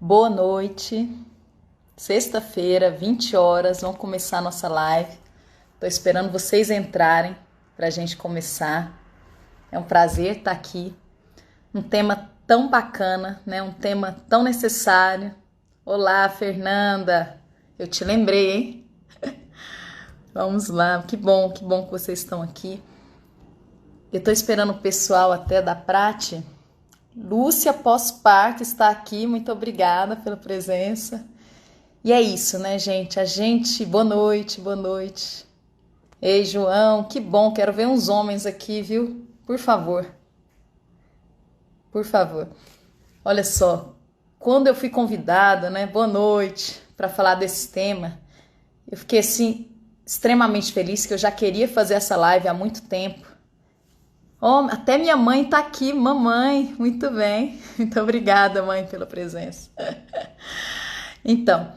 Boa noite. Sexta-feira, 20 horas, vamos começar a nossa live. Estou esperando vocês entrarem para a gente começar. É um prazer estar aqui. Um tema tão bacana, né? Um tema tão necessário. Olá, Fernanda. Eu te lembrei, hein? Vamos lá. Que bom que vocês estão aqui. Eu estou esperando o pessoal até da Prate. Lúcia Pós-Parto está aqui. Muito obrigada pela presença. E é isso, né, gente? Boa noite, boa noite. Ei, João, que bom, quero ver uns homens aqui, viu? Por favor, por favor. Olha só, quando eu fui convidada, né, boa noite, para falar desse tema, eu fiquei assim, extremamente feliz, que eu já queria fazer essa live há muito tempo. Oh, até minha mãe tá aqui, mamãe, muito bem. Muito obrigada, mãe, pela presença. Então,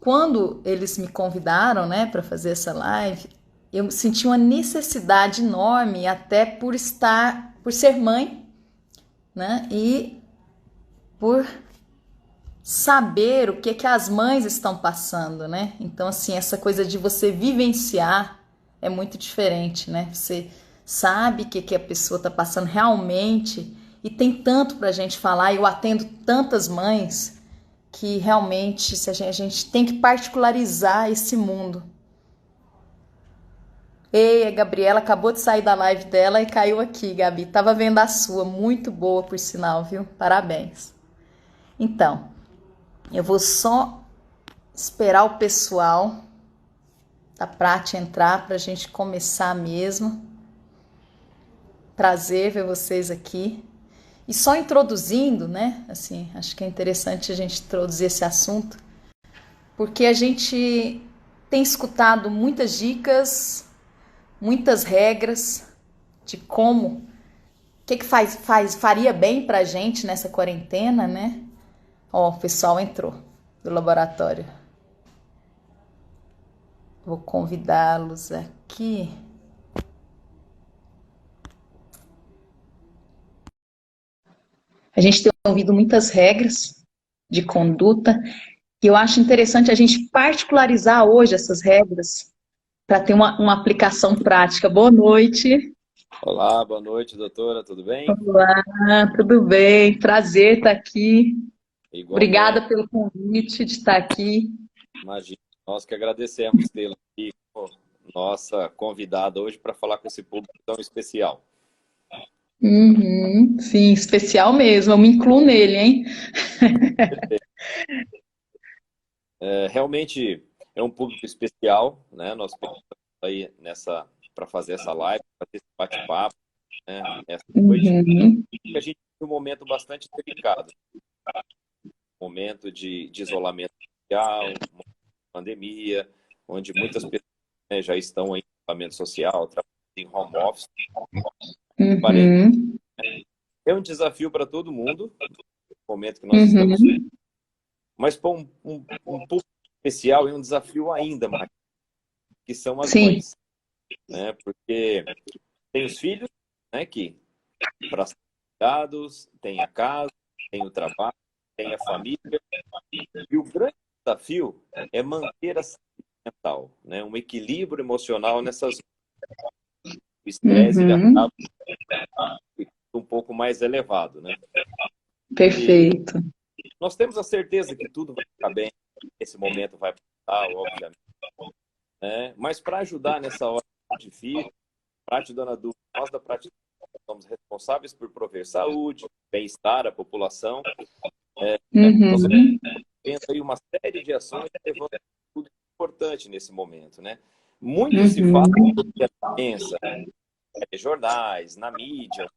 quando eles me convidaram, né, para fazer essa live, eu senti uma necessidade enorme, até por ser mãe, né, e por saber o que as mães estão passando, né? Então, assim, essa coisa de você vivenciar é muito diferente, né? Você sabe o que a pessoa está passando realmente e tem tanto para a gente falar. Eu atendo tantas mães que realmente a gente tem que particularizar esse mundo. Ei, a Gabriela acabou de sair da live dela e caiu aqui, Gabi. Tava vendo a sua, muito boa por sinal, viu? Parabéns. Então, eu vou só esperar o pessoal da Prate entrar para a gente começar mesmo. Prazer ver vocês aqui. E só introduzindo, né? Assim, acho que é interessante a gente introduzir esse assunto, porque a gente tem escutado muitas dicas, muitas regras de como, o que faria bem pra gente nessa quarentena, né? Ó, o pessoal entrou do laboratório. Vou convidá-los aqui. A gente tem ouvido muitas regras de conduta e eu acho interessante a gente particularizar hoje essas regras para ter uma aplicação prática. Boa noite. Olá, boa noite, doutora, tudo bem? Olá, tudo bem? Prazer estar aqui. Igualmente, Obrigada pelo convite de estar aqui. imagina. Nós que agradecemos tê-la aqui, nossa convidada hoje para falar com esse público tão especial. Uhum, sim, especial mesmo. Eu me incluo nele, hein? Realmente é um público especial, né? Nós pensamos aí para fazer essa live, para ter esse bate-papo, né? Essa noite, Uhum, que a gente tem um momento bastante delicado, um momento de isolamento social, uma pandemia, onde muitas pessoas, né, já estão em isolamento social, trabalhando em home office. uhum, É um desafio para todo mundo, no momento que nós estamos, uhum. mas para um público especial é um desafio ainda mais, que são as Sim. mães, né? Porque tem os filhos, né, que para ser cuidados, tem a casa, tem o trabalho, tem a família, e o grande desafio é manter a saúde mental, né? Um equilíbrio emocional nessas horas. O estresse ele Uhum, acaba ficando um pouco mais elevado, né? E perfeito. nós temos a certeza que tudo vai ficar bem, esse momento vai passar, obviamente, né? Mas para ajudar nessa hora difícil, Prate Dona Du, nós da Prate somos responsáveis por prover saúde, bem-estar à população. Nós vamos Uhum, vendo aí uma série de ações levando tudo importante nesse momento, né? Muito se fala uhum. da doença, jornais, na mídia,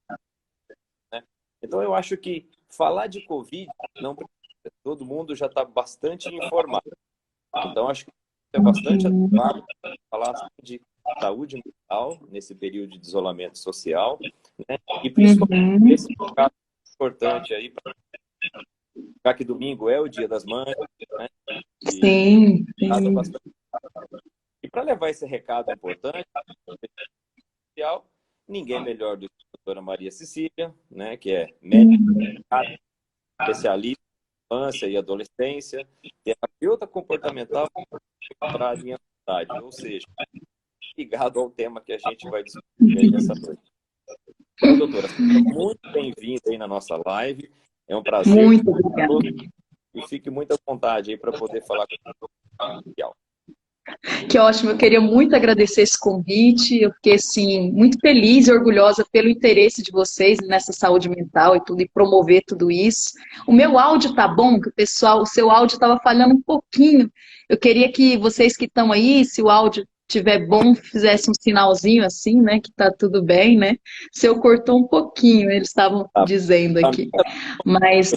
né? Então eu acho que falar de Covid não precisa, todo mundo já está bastante informado. Então acho que é bastante Uhum, adequado falar assim, de saúde mental nesse período de isolamento social, né? E principalmente uhum. esse recado importante aí, já que domingo é o Dia das Mães, né? E Sim, nada sim. bastante. E para levar esse recado importante, social, ninguém melhor do que a doutora Maria Cecília, né? Que é médica, Uhum. especialista. infância e adolescência, terapeuta comportamental para a idade, ou seja, ligado ao tema que a gente vai discutir nessa noite. Então, doutora, seja muito bem-vinda aí na nossa live. É um prazer. Muito obrigada. E fique muito à vontade aí para poder falar com o Que ótimo, eu queria muito agradecer esse convite, eu fiquei assim, muito feliz e orgulhosa pelo interesse de vocês nessa saúde mental e tudo, e promover tudo isso. O meu áudio tá bom, que o seu áudio estava falhando um pouquinho, eu queria que vocês que estão aí, se o áudio estiver bom, fizesse um sinalzinho assim, né, que tá tudo bem, né? O seu cortou um pouquinho, eles estavam dizendo aqui, mas...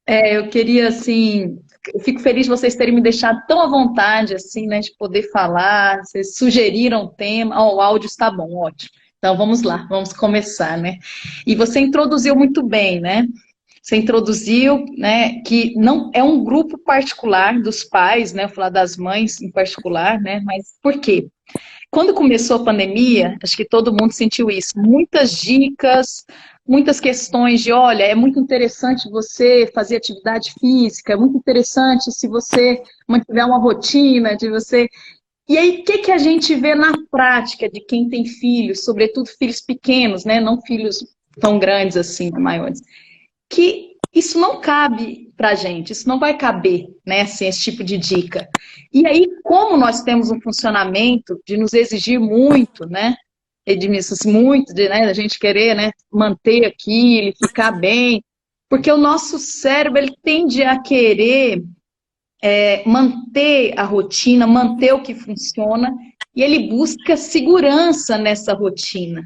eu queria, assim, eu fico feliz de vocês terem me deixado tão à vontade, assim, né, de poder falar, vocês sugeriram o tema, o áudio está bom, ótimo. Então, vamos lá, vamos começar, né? E você introduziu muito bem, né? Você introduziu, né, que não é um grupo particular dos pais, né, vou falar das mães em particular, né, mas por quê? Quando começou a pandemia, acho que todo mundo sentiu isso. Muitas dicas, muitas questões de, olha, é muito interessante você fazer atividade física, é muito interessante se você mantiver uma rotina, de você... E aí, o que que a gente vê na prática de quem tem filhos, sobretudo filhos pequenos, né? Não filhos tão grandes assim, maiores, que isso não cabe para a gente, isso não vai caber, né, assim, esse tipo de dica. E aí, como nós temos um funcionamento de nos exigir muito, né, Edmilson, muito, de, né, a gente querer, né, manter aquilo, ficar bem, porque o nosso cérebro, ele tende a querer manter a rotina, manter o que funciona, e ele busca segurança nessa rotina.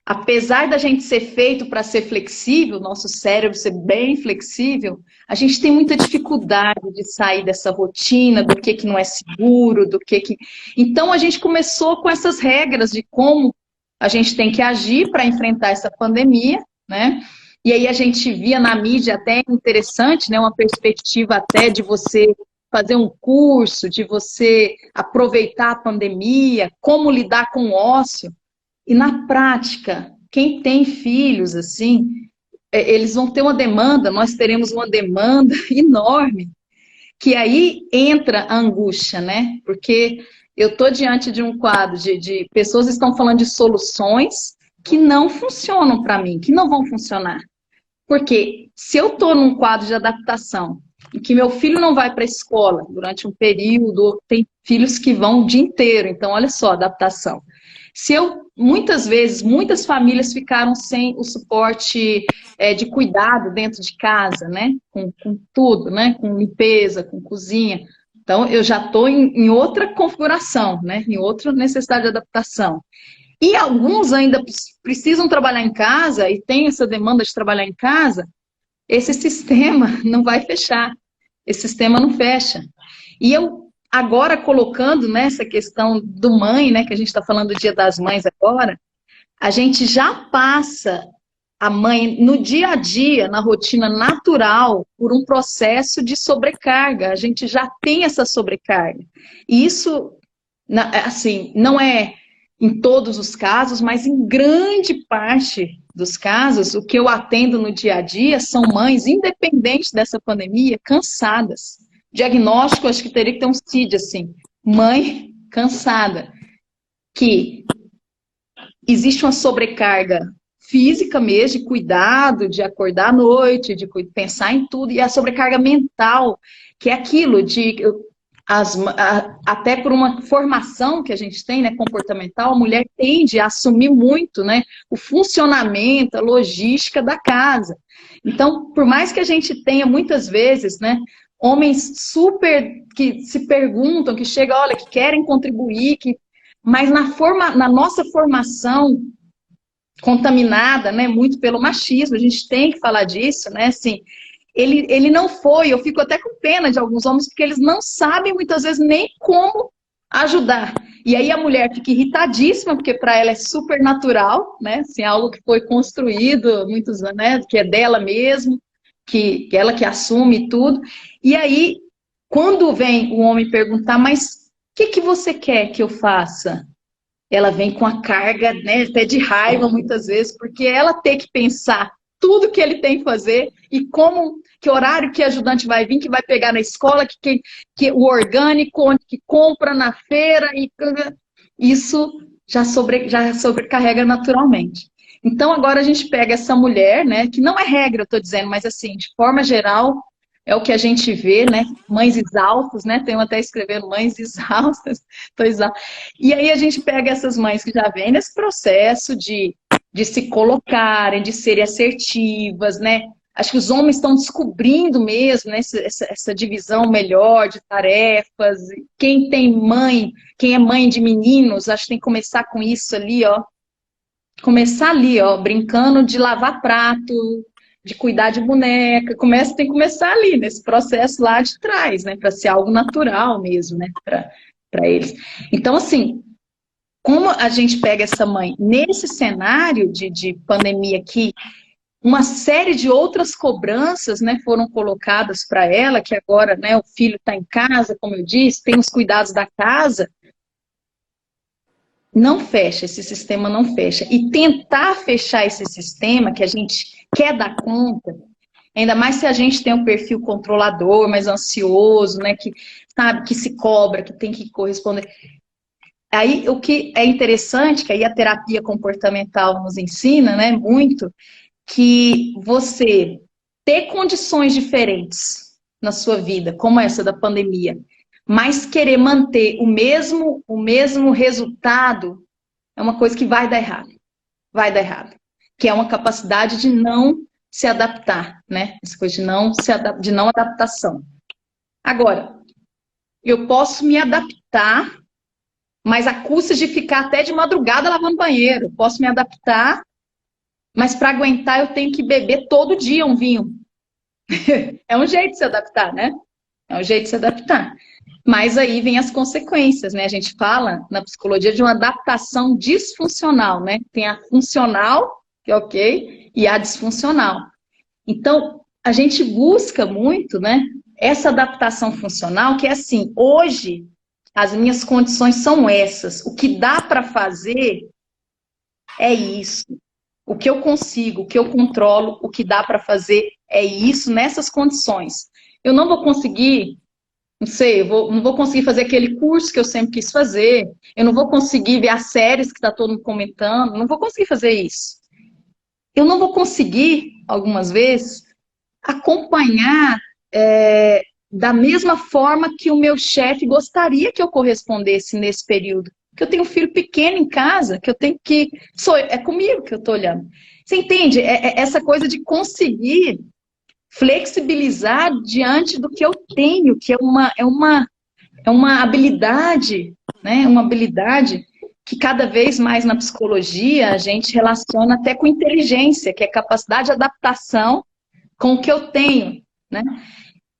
Apesar da gente ser feito para ser flexível, nosso cérebro ser bem flexível, a gente tem muita dificuldade de sair dessa rotina, do que não é seguro, do que... Então, a gente começou com essas regras de como a gente tem que agir para enfrentar essa pandemia, né? E aí a gente via na mídia até interessante, né? Uma perspectiva até de você fazer um curso, de você aproveitar a pandemia, como lidar com o ócio. E na prática, quem tem filhos, assim, eles vão ter uma demanda, nós teremos uma demanda enorme, que aí entra a angústia, né? Porque eu estou diante de um quadro de pessoas que estão falando de soluções que não funcionam para mim, que não vão funcionar. Porque se eu estou num quadro de adaptação, em que meu filho não vai para a escola durante um período, tem filhos que vão o dia inteiro, então olha só a adaptação. Se eu, muitas vezes, muitas famílias ficaram sem o suporte de cuidado dentro de casa, né? Com tudo, né? Com limpeza, com cozinha. Então, eu já estou em outra configuração, né? Em outra necessidade de adaptação. E alguns ainda precisam trabalhar em casa e tem essa demanda de trabalhar em casa, esse sistema não vai fechar. Esse sistema não fecha. E eu, agora, colocando nessa questão do mãe, né, que a gente está falando do Dia das Mães agora, a gente já passa a mãe no dia a dia, na rotina natural, por um processo de sobrecarga. A gente já tem essa sobrecarga. E isso, assim, não é em todos os casos, mas em grande parte dos casos, o que eu atendo no dia a dia são mães, independente dessa pandemia, cansadas. Diagnóstico, acho que teria que ter um CID, assim, mãe cansada, que existe uma sobrecarga física mesmo, de cuidado, de acordar à noite, de pensar em tudo, e a sobrecarga mental, que é aquilo de... até por uma formação que a gente tem, né, comportamental, a mulher tende a assumir muito, né, o funcionamento, a logística da casa. Então, por mais que a gente tenha muitas vezes, né, homens super que se perguntam, que chegam, olha, que querem contribuir, mas na nossa formação contaminada, né, muito pelo machismo, a gente tem que falar disso, né, assim, ele não foi, eu fico até com pena de alguns homens, porque eles não sabem muitas vezes nem como ajudar. E aí a mulher fica irritadíssima, porque para ela é super natural, né? Assim, algo que foi construído muitos anos, né? Que é dela mesmo, que ela que assume tudo. E aí, quando vem o homem perguntar, mas o que você quer que eu faça? Ela vem com a carga, né, até de raiva muitas vezes, porque ela tem que pensar tudo que ele tem que fazer e como, que horário que ajudante vai vir, que vai pegar na escola, que o orgânico, onde que compra na feira, e isso já sobrecarrega naturalmente. Então, agora a gente pega essa mulher, né, que não é regra, eu estou dizendo, mas assim, de forma geral, é o que a gente vê, né, mães exaustas, né, tenho até escrevendo mães exaustas, tô exausta. E aí a gente pega essas mães que já vêm nesse processo de se colocarem, de serem assertivas, né, acho que os homens estão descobrindo mesmo, né, essa divisão melhor de tarefas, quem tem mãe, quem é mãe de meninos, acho que tem que começar com isso ali, ó, começar ali, ó, brincando de lavar prato, de cuidar de boneca, tem que começar ali, nesse processo lá de trás, né, para ser algo natural mesmo, né, para eles. Então, assim, como a gente pega essa mãe nesse cenário de pandemia aqui, uma série de outras cobranças, né, foram colocadas para ela, que agora, né, o filho está em casa, como eu disse, tem os cuidados da casa, não fecha, esse sistema não fecha. E tentar fechar esse sistema, que a gente quer dar conta, ainda mais se a gente tem um perfil controlador, mais ansioso, né, que sabe, que se cobra, que tem que corresponder. Aí, o que é interessante, que aí a terapia comportamental nos ensina, né, muito, que você ter condições diferentes na sua vida, como essa da pandemia, mas querer manter o mesmo resultado é uma coisa que vai dar errado. Vai dar errado. Que é uma capacidade de não se adaptar, né? Essa coisa de não adaptação. Agora, eu posso me adaptar, mas a custa de ficar até de madrugada lavando banheiro. Posso me adaptar, mas para aguentar eu tenho que beber todo dia um vinho. É um jeito de se adaptar, né? É um jeito de se adaptar. Mas aí vem as consequências, né? A gente fala na psicologia de uma adaptação disfuncional, né? Tem a funcional, que é ok, e a disfuncional. Então, a gente busca muito, né? Essa adaptação funcional, que é assim, hoje as minhas condições são essas. O que dá para fazer é isso. O que eu consigo, o que eu controlo, o que dá para fazer é isso nessas condições. Eu não vou conseguir, não sei, não vou conseguir fazer aquele curso que eu sempre quis fazer, eu não vou conseguir ver as séries que está todo mundo comentando, não vou conseguir fazer isso. Eu não vou conseguir, algumas vezes, acompanhar da mesma forma que o meu chefe gostaria que eu correspondesse nesse período. Que eu tenho um filho pequeno em casa, que eu tenho que... É comigo que eu estou olhando. Você entende? Essa coisa de conseguir flexibilizar diante do que eu tenho, que é uma habilidade, né? Uma habilidade que cada vez mais na psicologia a gente relaciona até com inteligência, que é capacidade de adaptação com o que eu tenho, né?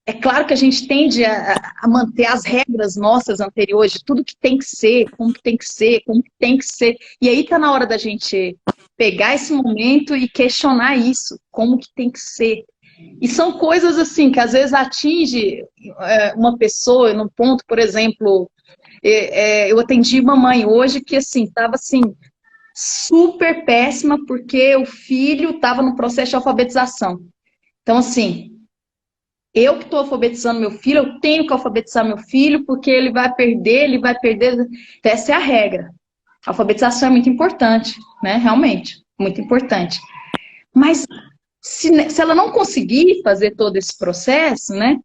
É claro que a gente tende a manter as regras nossas anteriores, de tudo que tem que ser, como que tem que ser, como que tem que ser. E aí tá na hora da gente pegar esse momento e questionar isso, como que tem que ser. E são coisas assim, que às vezes atinge uma pessoa num ponto, por exemplo, eu atendi uma mãe hoje que assim, estava assim, super péssima, porque o filho estava no processo de alfabetização. Então, assim, eu que estou alfabetizando meu filho, eu tenho que alfabetizar meu filho, porque ele vai perder. Então, essa é a regra. A alfabetização é muito importante, né? Realmente, muito importante. Mas se ela não conseguir fazer todo esse processo, né?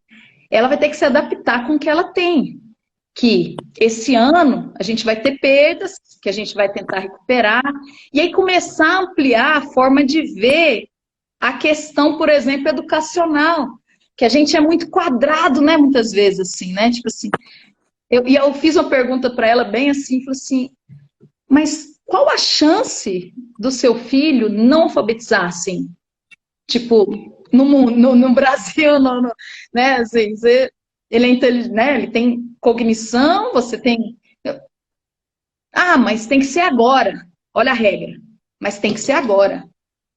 Ela vai ter que se adaptar com o que ela tem. Que esse ano a gente vai ter perdas, que a gente vai tentar recuperar, e aí começar a ampliar a forma de ver a questão, por exemplo, educacional, que a gente é muito quadrado, né, muitas vezes, assim, né, tipo assim, eu fiz uma pergunta para ela bem assim, falei assim, mas qual a chance do seu filho não alfabetizar, assim, tipo, no Brasil, né, assim, ele é inteligente, né, ele tem cognição, você tem... mas tem que ser agora, olha a regra, mas tem que ser agora,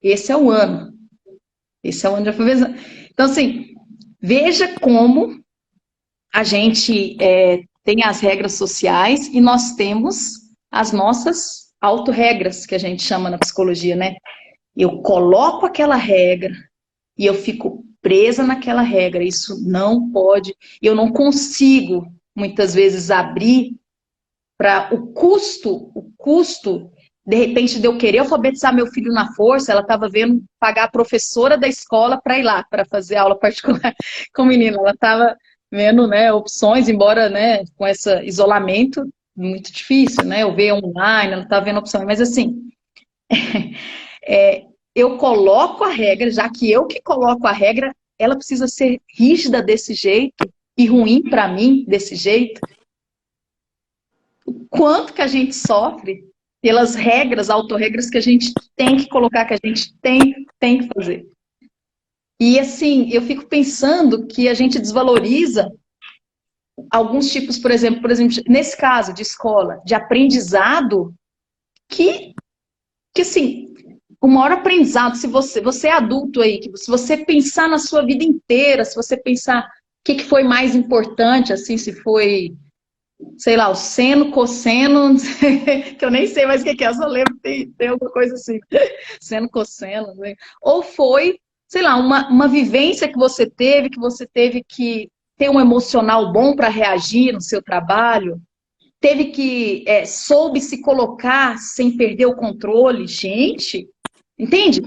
esse é o ano. Esse é o ano de alfabetização. Então, assim, veja como a gente tem as regras sociais e nós temos as nossas autorregras, que a gente chama na psicologia, né? Eu coloco aquela regra e eu fico presa naquela regra. Isso não pode, eu não consigo, muitas vezes, abrir para o custo, de repente, de eu querer alfabetizar meu filho na força, ela estava vendo pagar a professora da escola para ir lá, para fazer aula particular com o menino. Ela estava vendo, né, opções, embora, né, com esse isolamento, muito difícil, né, eu ver online, ela estava vendo opções, mas assim, eu coloco a regra, já que eu que coloco a regra, ela precisa ser rígida desse jeito e ruim para mim desse jeito. Quanto que a gente sofre pelas regras, autorregras que a gente tem que colocar, que a gente tem que fazer. E assim, eu fico pensando que a gente desvaloriza alguns tipos, por exemplo, nesse caso de escola, de aprendizado, que assim, o maior aprendizado, se você é adulto aí, que se você pensar na sua vida inteira, se você pensar o que foi mais importante, assim, se foi, sei lá, o seno, cosseno, que eu nem sei mais o que é, eu só lembro que tem alguma coisa assim, seno, cosseno, né? Ou foi, sei lá, uma vivência que você teve que ter um emocional bom para reagir no seu trabalho, teve que, soube se colocar sem perder o controle, gente, entende?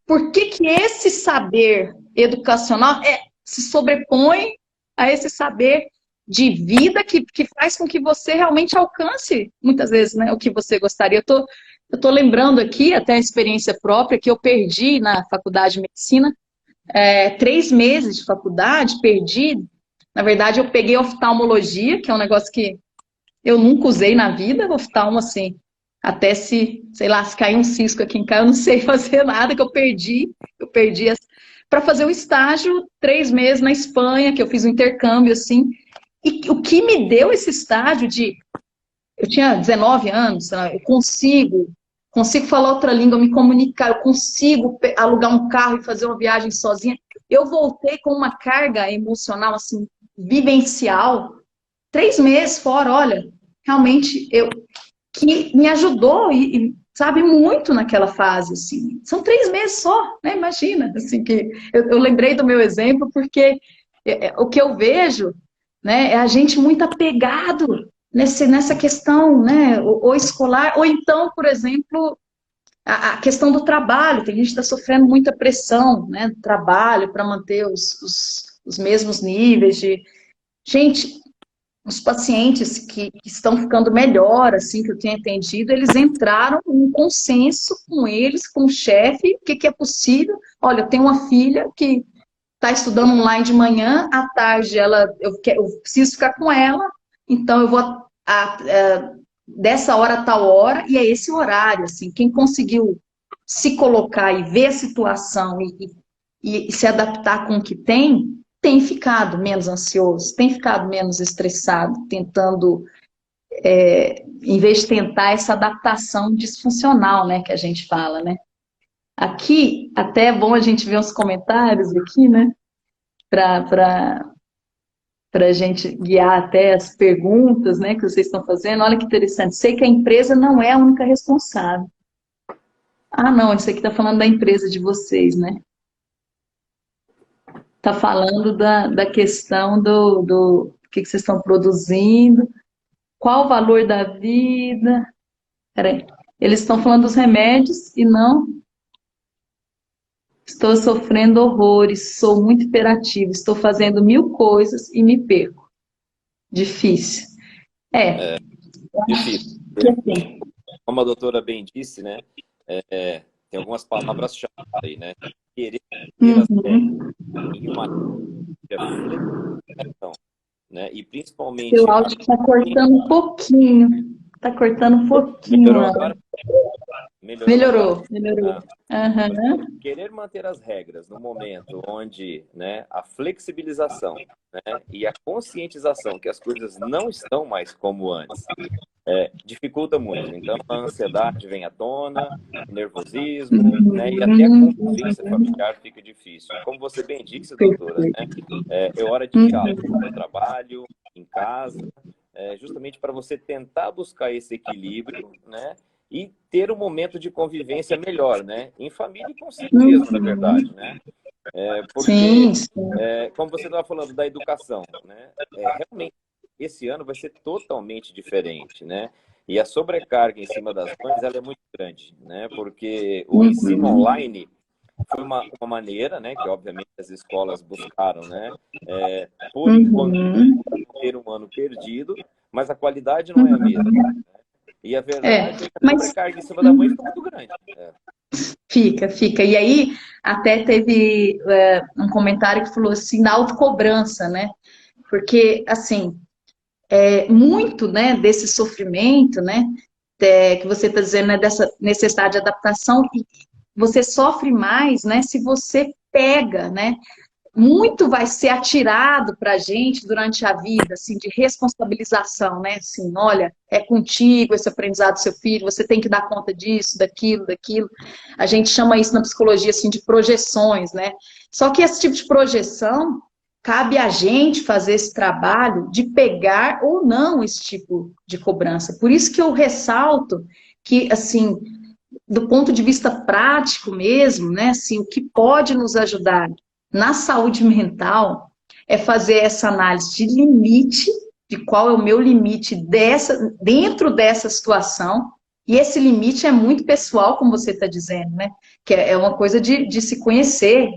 Por que que esse saber educacional se sobrepõe a esse saber de vida que faz com que você realmente alcance, muitas vezes, né, o que você gostaria? Eu tô lembrando aqui, até a experiência própria, que eu perdi na faculdade de medicina, 3 meses de faculdade, perdi. Na verdade, eu peguei oftalmologia, que é um negócio que eu nunca usei na vida, oftalmo assim, até se, sei lá, se cair um cisco aqui em casa, eu não sei fazer nada, que eu perdi para fazer o estágio 3 meses na Espanha, que eu fiz um intercâmbio, assim, e o que me deu esse estágio de, eu tinha 19 anos, eu consigo falar outra língua, me comunicar, eu consigo alugar um carro e fazer uma viagem sozinha, eu voltei com uma carga emocional, assim, vivencial, 3 meses fora, olha, realmente que me ajudou sabe, muito naquela fase, assim. São 3 meses só, né? Imagina, assim, que eu lembrei do meu exemplo porque o que eu vejo, né, é a gente muito apegado nessa questão, né, ou escolar, ou então, por exemplo, a questão do trabalho. Tem gente que está sofrendo muita pressão, né, do trabalho para manter os mesmos níveis de... Gente, os pacientes que estão ficando melhor, assim, que eu tenho atendido, eles entraram em um consenso com eles, com o chefe, o que é possível. Olha, eu tenho uma filha que está estudando online de manhã, à tarde eu preciso ficar com ela, então eu vou dessa hora a tal hora, e é esse horário, assim, quem conseguiu se colocar e ver a situação e se adaptar com o que tem ficado menos ansioso, tem ficado menos estressado, tentando, em vez de tentar essa adaptação disfuncional, né, que a gente fala, né? Aqui, até é bom a gente ver uns comentários aqui, né, para a gente guiar até as perguntas, né, que vocês estão fazendo. Olha que interessante. Sei que a empresa não é a única responsável. Ah, não, isso aqui está falando da empresa de vocês, né? Está falando da questão do que vocês estão produzindo. Qual o valor da vida? Peraí. Eles estão falando dos remédios e não. Estou sofrendo horrores, sou muito hiperativo, estou fazendo 1000 coisas e me perco. Difícil. É, Difícil. que assim. Como a doutora bem disse, né? Tem algumas palavras-chave aí, né? Querer ter as regras Uhum. em uma flexibilização, né? E Seu principalmente a... áudio está cortando um pouquinho. Está cortando um pouquinho, Melhorou Ana. agora? Melhorou agora? Melhorou, melhorou. Ah, Aham. querer manter as regras no momento onde, né, a flexibilização, né, e a conscientização que as coisas não estão mais como antes, dificulta muito. Então, a ansiedade vem à tona, o nervosismo, né, e até a Uhum. convivência familiar fica difícil. Como você bem disse, doutora, né, Perfeito. é hora de diálogo no Uhum. trabalho, em casa, justamente para você tentar buscar esse equilíbrio, né, e ter um momento de convivência melhor, né? Em família e consigo mesmo, na verdade, né? Porque, Sim, sim. como você estava falando da educação, né? Realmente, esse ano vai ser totalmente diferente, né? E a sobrecarga em cima das mães, ela é muito grande, né? Porque o ensino Uhum, online foi uma maneira, né? Que obviamente as escolas buscaram, né? Por enquanto, uhum, ter um ano perdido, mas a qualidade não é a mesma. uhum. E a É, verdade é que a mas sobrecarga em cima da mãe fica muito grande. fica. E aí, até teve um comentário que falou assim, da autocobrança, né? Porque, assim, muito, né, desse sofrimento, né, que você está dizendo, né, dessa necessidade de adaptação, e você sofre mais, né, se você pega, né, muito vai ser atirado para a gente durante a vida, assim, de responsabilização, né? Assim, olha, é contigo esse aprendizado do seu filho, você tem que dar conta disso, daquilo, daquilo. A gente chama isso na psicologia, assim, de projeções, né? Só que esse tipo de projeção, cabe a gente fazer esse trabalho de pegar ou não esse tipo de cobrança. Por isso que eu ressalto que, assim, do ponto de vista prático mesmo, né, assim, o que pode nos ajudar na saúde mental é fazer essa análise de limite, de qual é o meu limite dentro dessa situação, e esse limite é muito pessoal, como você está dizendo, né, que é uma coisa de se conhecer,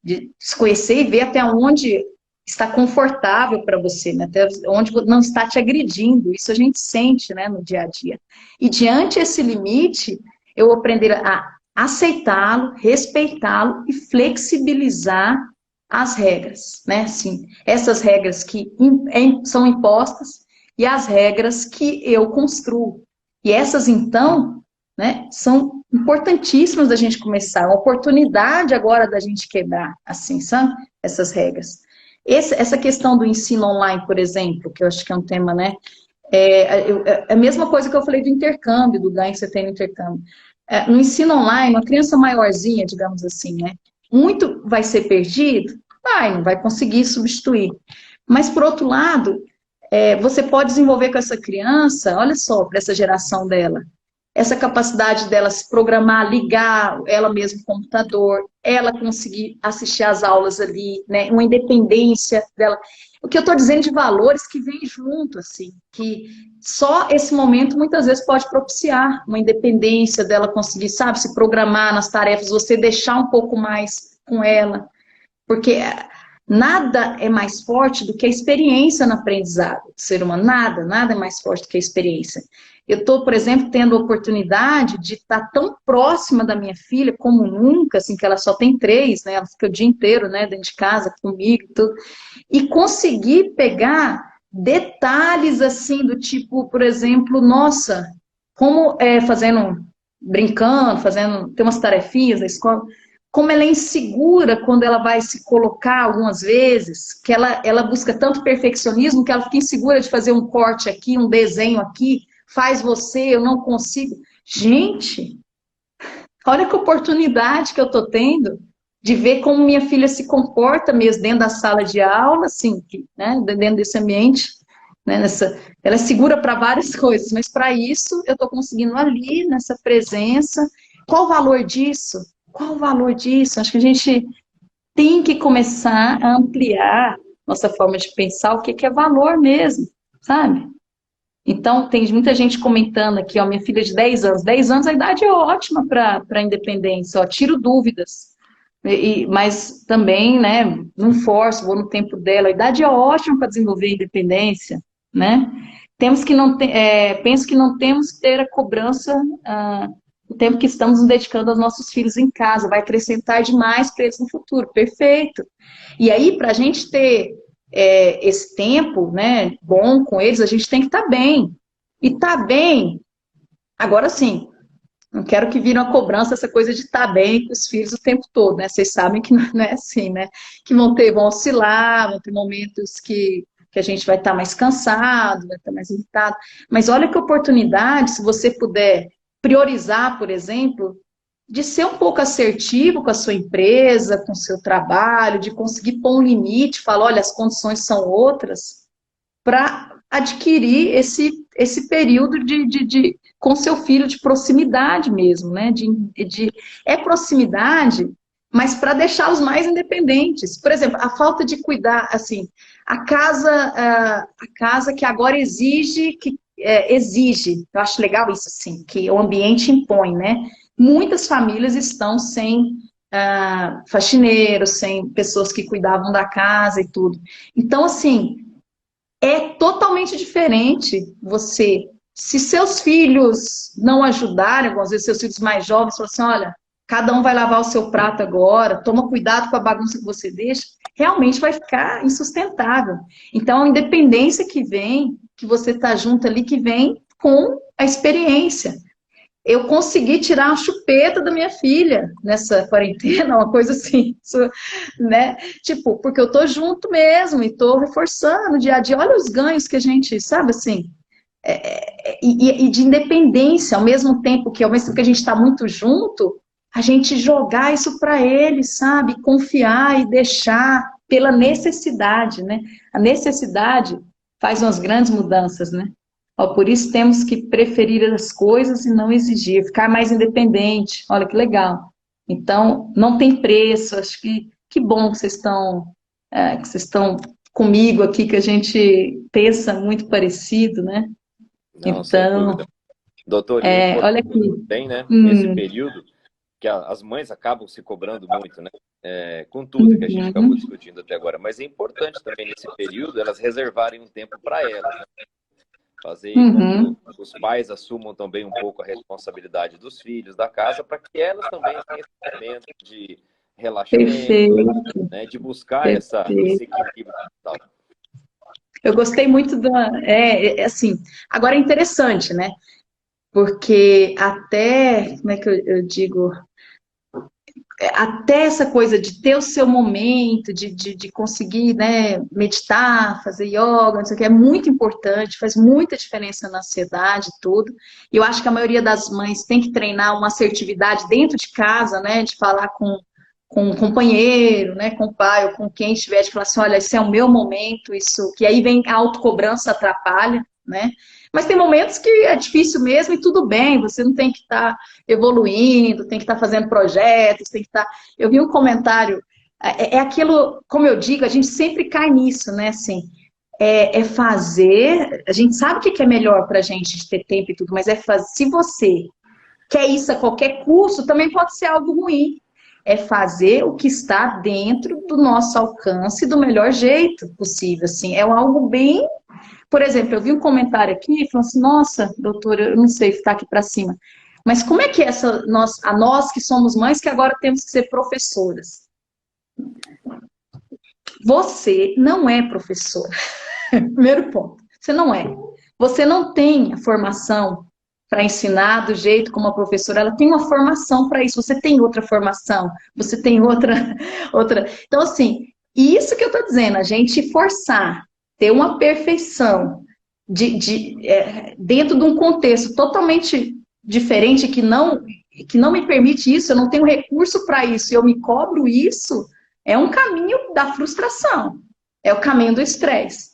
de se conhecer e ver até onde está confortável para você, né, até onde não está te agredindo, isso a gente sente, né, no dia a dia. E diante desse limite, eu aprender a aceitá-lo, respeitá-lo e flexibilizar as regras, né? Assim, essas regras que são impostas e as regras que eu construo. E essas, então, né, são importantíssimas da gente começar, uma oportunidade agora da gente quebrar, assim, sabe? Essas regras. Essa questão do ensino online, por exemplo, que eu acho que é um tema, né, a mesma coisa que eu falei do intercâmbio, do ganho que você tem no intercâmbio. No ensino online, uma criança maiorzinha, digamos assim, né? Muito vai ser perdido? Vai, não vai conseguir substituir. Mas, por outro lado, você pode desenvolver com essa criança, olha só, para essa geração dela, essa capacidade dela se programar, ligar ela mesma o computador, ela conseguir assistir às aulas ali, né? Uma independência dela. O que eu estou dizendo de valores que vem junto, assim, que só esse momento muitas vezes pode propiciar uma independência dela conseguir, sabe, se programar nas tarefas, você deixar um pouco mais com ela, porque nada é mais forte do que a experiência no aprendizado do ser humano. Nada é mais forte do que a experiência. Eu estou, por exemplo, tendo a oportunidade de estar tão próxima da minha filha como nunca, assim, que ela só tem 3, né? Ela fica o dia inteiro, né, dentro de casa comigo e tudo. E conseguir pegar detalhes, assim, do tipo, por exemplo, nossa, como brincando, tem umas tarefinhas na escola, como ela é insegura quando ela vai se colocar algumas vezes, que ela busca tanto perfeccionismo que ela fica insegura de fazer um corte aqui, um desenho aqui, faz você, eu não consigo. Gente, olha que oportunidade que eu estou tendo de ver como minha filha se comporta mesmo dentro da sala de aula, assim, né, dentro desse ambiente, né, ela é segura para várias coisas, mas para isso eu estou conseguindo ali, nessa presença. Qual o valor disso? Qual o valor disso? Acho que a gente tem que começar a ampliar nossa forma de pensar o que é valor mesmo, sabe? Então, tem muita gente comentando aqui, ó, minha filha de 10 anos. 10 anos, a idade é ótima para a independência, ó, tiro dúvidas. Mas também, né, não forço, vou no tempo dela. A idade é ótima para desenvolver a independência, né? Penso que não temos que ter a cobrança o tempo que estamos nos dedicando aos nossos filhos em casa. Vai acrescentar demais para eles no futuro. Perfeito. E aí, para a gente ter esse tempo, né, bom com eles, a gente tem que estar bem. E estar bem, agora sim, não quero que vire uma cobrança essa coisa de estar bem com os filhos o tempo todo, né? Vocês sabem que não é assim, né? Que vão oscilar, vão ter momentos que a gente vai estar mais cansado, vai estar mais irritado. Mas olha que oportunidade, se você puder priorizar, por exemplo, de ser um pouco assertivo com a sua empresa, com o seu trabalho, de conseguir pôr um limite, falar, olha, as condições são outras, para adquirir esse esse período com seu filho de proximidade mesmo, né? É proximidade, mas para deixá-los mais independentes. Por exemplo, a falta de cuidar, assim, a casa que agora exige, eu acho legal isso, assim, que o ambiente impõe, né? Muitas famílias estão sem faxineiros, sem pessoas que cuidavam da casa e tudo. Então, assim, é totalmente diferente você, se seus filhos não ajudarem, algumas vezes seus filhos mais jovens, falam assim, olha, cada um vai lavar o seu prato agora, toma cuidado com a bagunça que você deixa, realmente vai ficar insustentável. Então, a independência que vem, que você está junto ali, que vem com a experiência. Eu consegui tirar uma chupeta da minha filha nessa quarentena, uma coisa assim, né? Tipo, porque eu tô junto mesmo e tô reforçando dia a dia. Olha os ganhos que a gente, sabe assim, e de independência, ao mesmo tempo que a gente está muito junto, a gente jogar isso para ele, sabe? Confiar e deixar pela necessidade, né? A necessidade faz umas grandes mudanças, né? Ó, por isso temos que preferir as coisas e não exigir, ficar mais independente. Olha que legal. Então, não tem preço. Acho que bom que vocês estão comigo aqui, que a gente pensa muito parecido, né? Não, sem Então, dúvida. Doutor, e é olha importante aqui. também, né, nesse Hum, período, que as mães acabam se cobrando muito, né, com tudo que a gente acabou uhum, discutindo até agora. Mas é importante também nesse período elas reservarem um tempo para elas, né? Fazer com que uhum, os pais assumam também um pouco a responsabilidade dos filhos, da casa, para que elas também tenham esse momento de relaxamento, perfeito, né, de buscar esse perfeito. equilíbrio tal. Eu gostei muito assim, agora é interessante, né? Porque até, como é que eu digo? Até essa coisa de ter o seu momento, de conseguir, né, meditar, fazer yoga, não sei o que, é muito importante, faz muita diferença na ansiedade e tudo. E eu acho que a maioria das mães tem que treinar uma assertividade dentro de casa, né, de falar com um companheiro, né, com o pai ou com quem estiver, de falar assim, olha, esse é o meu momento, isso, que aí vem a autocobrança atrapalha, né? Mas tem momentos que é difícil mesmo e tudo bem, você não tem que estar evoluindo, tem que estar fazendo projetos, tem que estar. Eu vi um comentário, é aquilo, como eu digo, a gente sempre cai nisso, né? Assim, fazer. A gente sabe o que é melhor para a gente ter tempo e tudo, mas é fazer. Se você quer isso a qualquer custo, também pode ser algo ruim. É fazer o que está dentro do nosso alcance do melhor jeito possível. Assim, é algo bem. Por exemplo, eu vi um comentário aqui falando assim: nossa, doutora, eu não sei se está aqui para cima, mas como é que é a nós que somos mães que agora temos que ser professoras? Você não é professora. Primeiro ponto. Você não é. Você não tem a formação para ensinar do jeito como a professora, ela tem uma formação para isso. Você tem outra formação, você tem outra. Então, assim, isso que eu estou dizendo, a gente forçar, ter uma perfeição dentro de um contexto totalmente diferente que não me permite isso, eu não tenho recurso para isso, eu me cobro isso, é um caminho da frustração, é o caminho do estresse.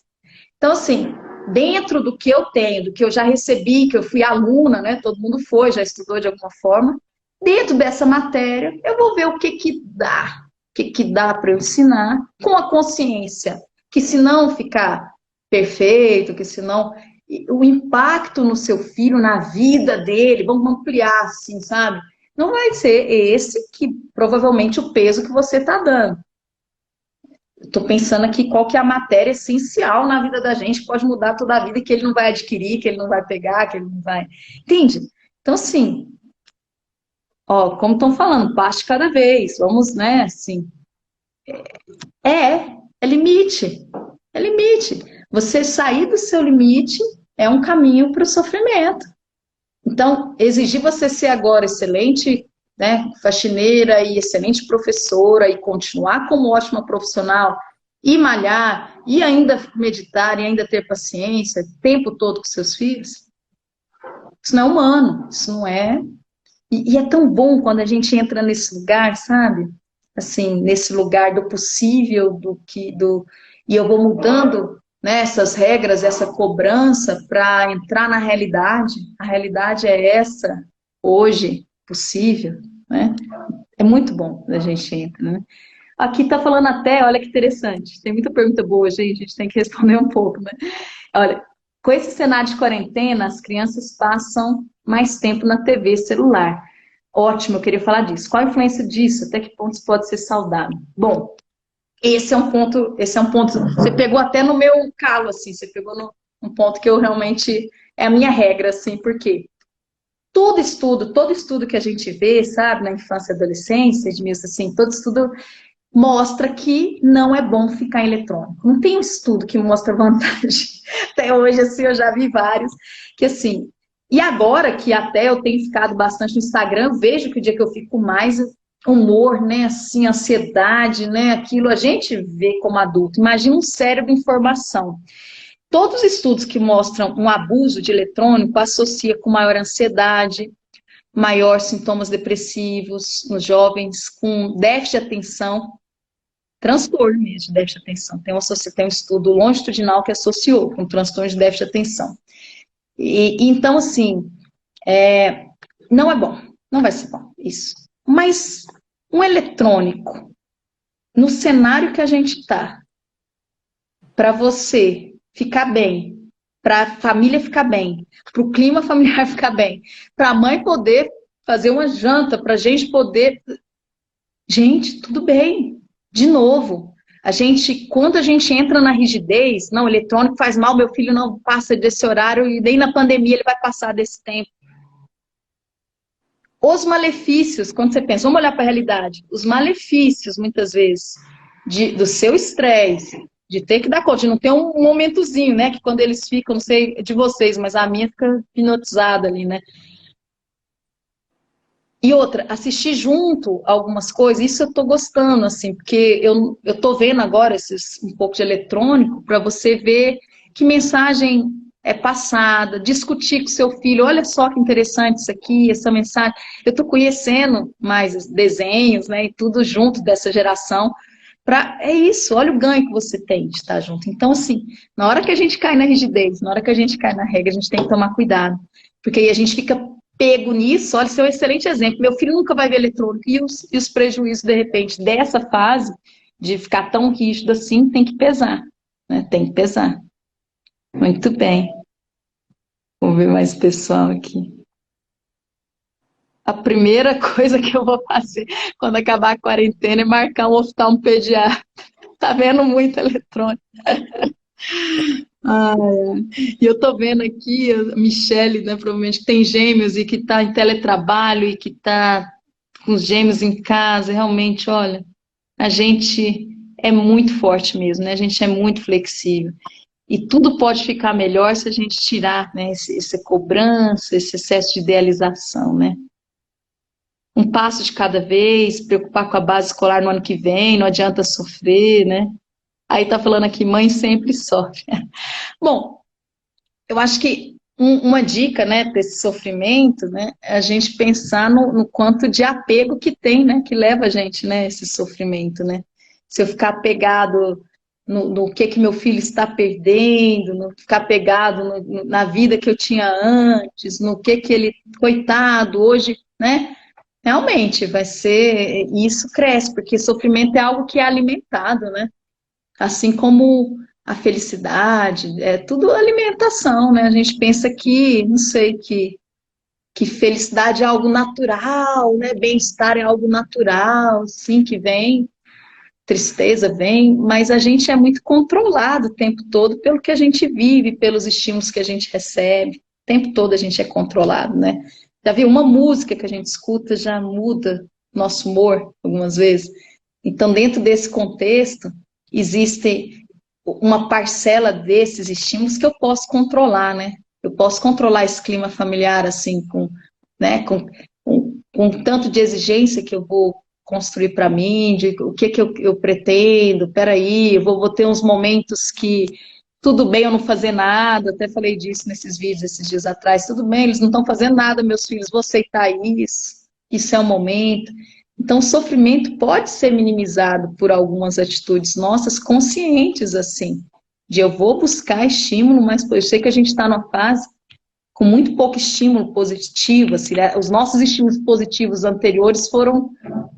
Então, assim, dentro do que eu tenho, do que eu já recebi, que eu fui aluna, né? Todo mundo foi, já estudou de alguma forma. Dentro dessa matéria, eu vou ver o que dá para eu ensinar, com a consciência que se não ficar perfeito, que se não o impacto no seu filho, na vida dele, vamos ampliar assim, sabe? Não vai ser esse que provavelmente o peso que você está dando. Estou pensando aqui qual que é a matéria essencial na vida da gente, que pode mudar toda a vida e que ele não vai adquirir, que ele não vai pegar, que ele não vai. Entende? Então, assim, ó, como estão falando, parte cada vez, vamos, né, assim. É limite. É limite. Você sair do seu limite é um caminho para o sofrimento. Então, exigir você ser agora excelente, né, faxineira e excelente professora e continuar como ótima profissional e malhar e ainda meditar e ainda ter paciência o tempo todo com seus filhos, isso não é humano, isso não é. E é tão bom quando a gente entra nesse lugar, sabe? Assim, nesse lugar do possível, e eu vou mudando. né, essas regras, essa cobrança para entrar na realidade. A realidade é essa, hoje, possível, né? É muito bom a gente entra, né? Aqui tá falando até, olha que interessante, tem muita pergunta boa, gente, a gente tem que responder um pouco, né? Olha, com esse cenário de quarentena, as crianças passam mais tempo na TV celular. Ótimo, eu queria falar disso. Qual a influência disso? Até que pontos pode ser saudável? Bom, esse é um ponto, você pegou até no meu calo, assim, você pegou num ponto que eu realmente, é a minha regra, assim, porque todo estudo que a gente vê, sabe, na infância e adolescência, Edmilson, assim, todo estudo mostra que não é bom ficar em eletrônico. Não tem um estudo que mostra vantagem. Até hoje, assim, eu já vi vários, que assim, e agora que até eu tenho ficado bastante no Instagram, vejo que o dia que eu fico mais humor, né, assim, ansiedade, né, aquilo a gente vê como adulto. Imagina um cérebro em formação. Todos os estudos que mostram um abuso de eletrônico associa com maior ansiedade, maior sintomas depressivos nos jovens, com déficit de atenção, transtorno mesmo de déficit de atenção. Tem um estudo longitudinal que associou com transtorno de déficit de atenção. Então, assim, não é bom, não vai ser bom isso. Mas um eletrônico, no cenário que a gente está, para você ficar bem, para a família ficar bem, para o clima familiar ficar bem, para a mãe poder fazer uma janta, para a gente poder. Gente, tudo bem. De novo, quando a gente entra na rigidez, não, eletrônico faz mal, meu filho não passa desse horário e nem na pandemia ele vai passar desse tempo. Os malefícios, quando você pensa, vamos olhar para a realidade, os malefícios, muitas vezes, do seu estresse, de ter que dar conta, de não ter um momentozinho, né? Que quando eles ficam, não sei de vocês, mas a minha fica hipnotizada ali, né? E outra, assistir junto algumas coisas, isso eu tô gostando, assim, porque eu tô vendo agora um pouco de eletrônico para você ver que mensagem é passada, discutir com seu filho, olha só que interessante isso aqui, essa mensagem. Eu tô conhecendo mais desenhos, né, e tudo junto dessa geração. É isso, olha o ganho que você tem de estar junto. Então, assim, na hora que a gente cai na rigidez, na hora que a gente cai na regra, a gente tem que tomar cuidado, porque aí a gente fica pego nisso. Olha, esse é um excelente exemplo. Meu filho nunca vai ver eletrônico. E os prejuízos, de repente, dessa fase, de ficar tão rígido assim, tem que pesar. Né? Tem que pesar. Muito bem. Vamos ver mais pessoal aqui. A primeira coisa que eu vou fazer quando acabar a quarentena é marcar um oftalmo pediatra. Tá vendo muito eletrônico. E eu tô vendo aqui a Michele, né, provavelmente que tem gêmeos e que está em teletrabalho e que está com os gêmeos em casa. Realmente, olha, a gente é muito forte mesmo, né? A gente é muito flexível. E tudo pode ficar melhor se a gente tirar, né, essa cobrança, esse excesso de idealização, né? Um passo de cada vez, preocupar com a base escolar no ano que vem, não adianta sofrer, né? Aí tá falando aqui, mãe sempre sofre. Bom, eu acho que uma dica, né, desse sofrimento, né, é a gente pensar no quanto de apego que tem, né, que leva a gente, né, esse sofrimento, né. Se eu ficar apegado no que meu filho está perdendo, no ficar apegado na vida que eu tinha antes, no que ele, coitado, hoje, né, realmente vai ser, isso cresce, porque sofrimento é algo que é alimentado, né. Assim como a felicidade, é tudo alimentação, né? A gente pensa que, não sei, que felicidade é algo natural, né? Bem-estar é algo natural, sim, que vem, tristeza vem, mas a gente é muito controlado o tempo todo pelo que a gente vive, pelos estímulos que a gente recebe. O tempo todo a gente é controlado, né? Já viu, uma música que a gente escuta já muda nosso humor algumas vezes. Então, dentro desse contexto, existe uma parcela desses estímulos que eu posso controlar, né? Eu posso controlar esse clima familiar, assim, né, com tanto de exigência que eu vou construir para mim, de o que eu pretendo, peraí, eu vou ter uns momentos que tudo bem eu não fazer nada, até falei disso nesses vídeos esses dias atrás, tudo bem, eles não estão fazendo nada, meus filhos, vou aceitar isso é o momento. Então, o sofrimento pode ser minimizado por algumas atitudes nossas conscientes, assim. de eu vou buscar estímulo, mas eu sei que a gente está numa fase com muito pouco estímulo positivo, assim, né? Os nossos estímulos positivos anteriores foram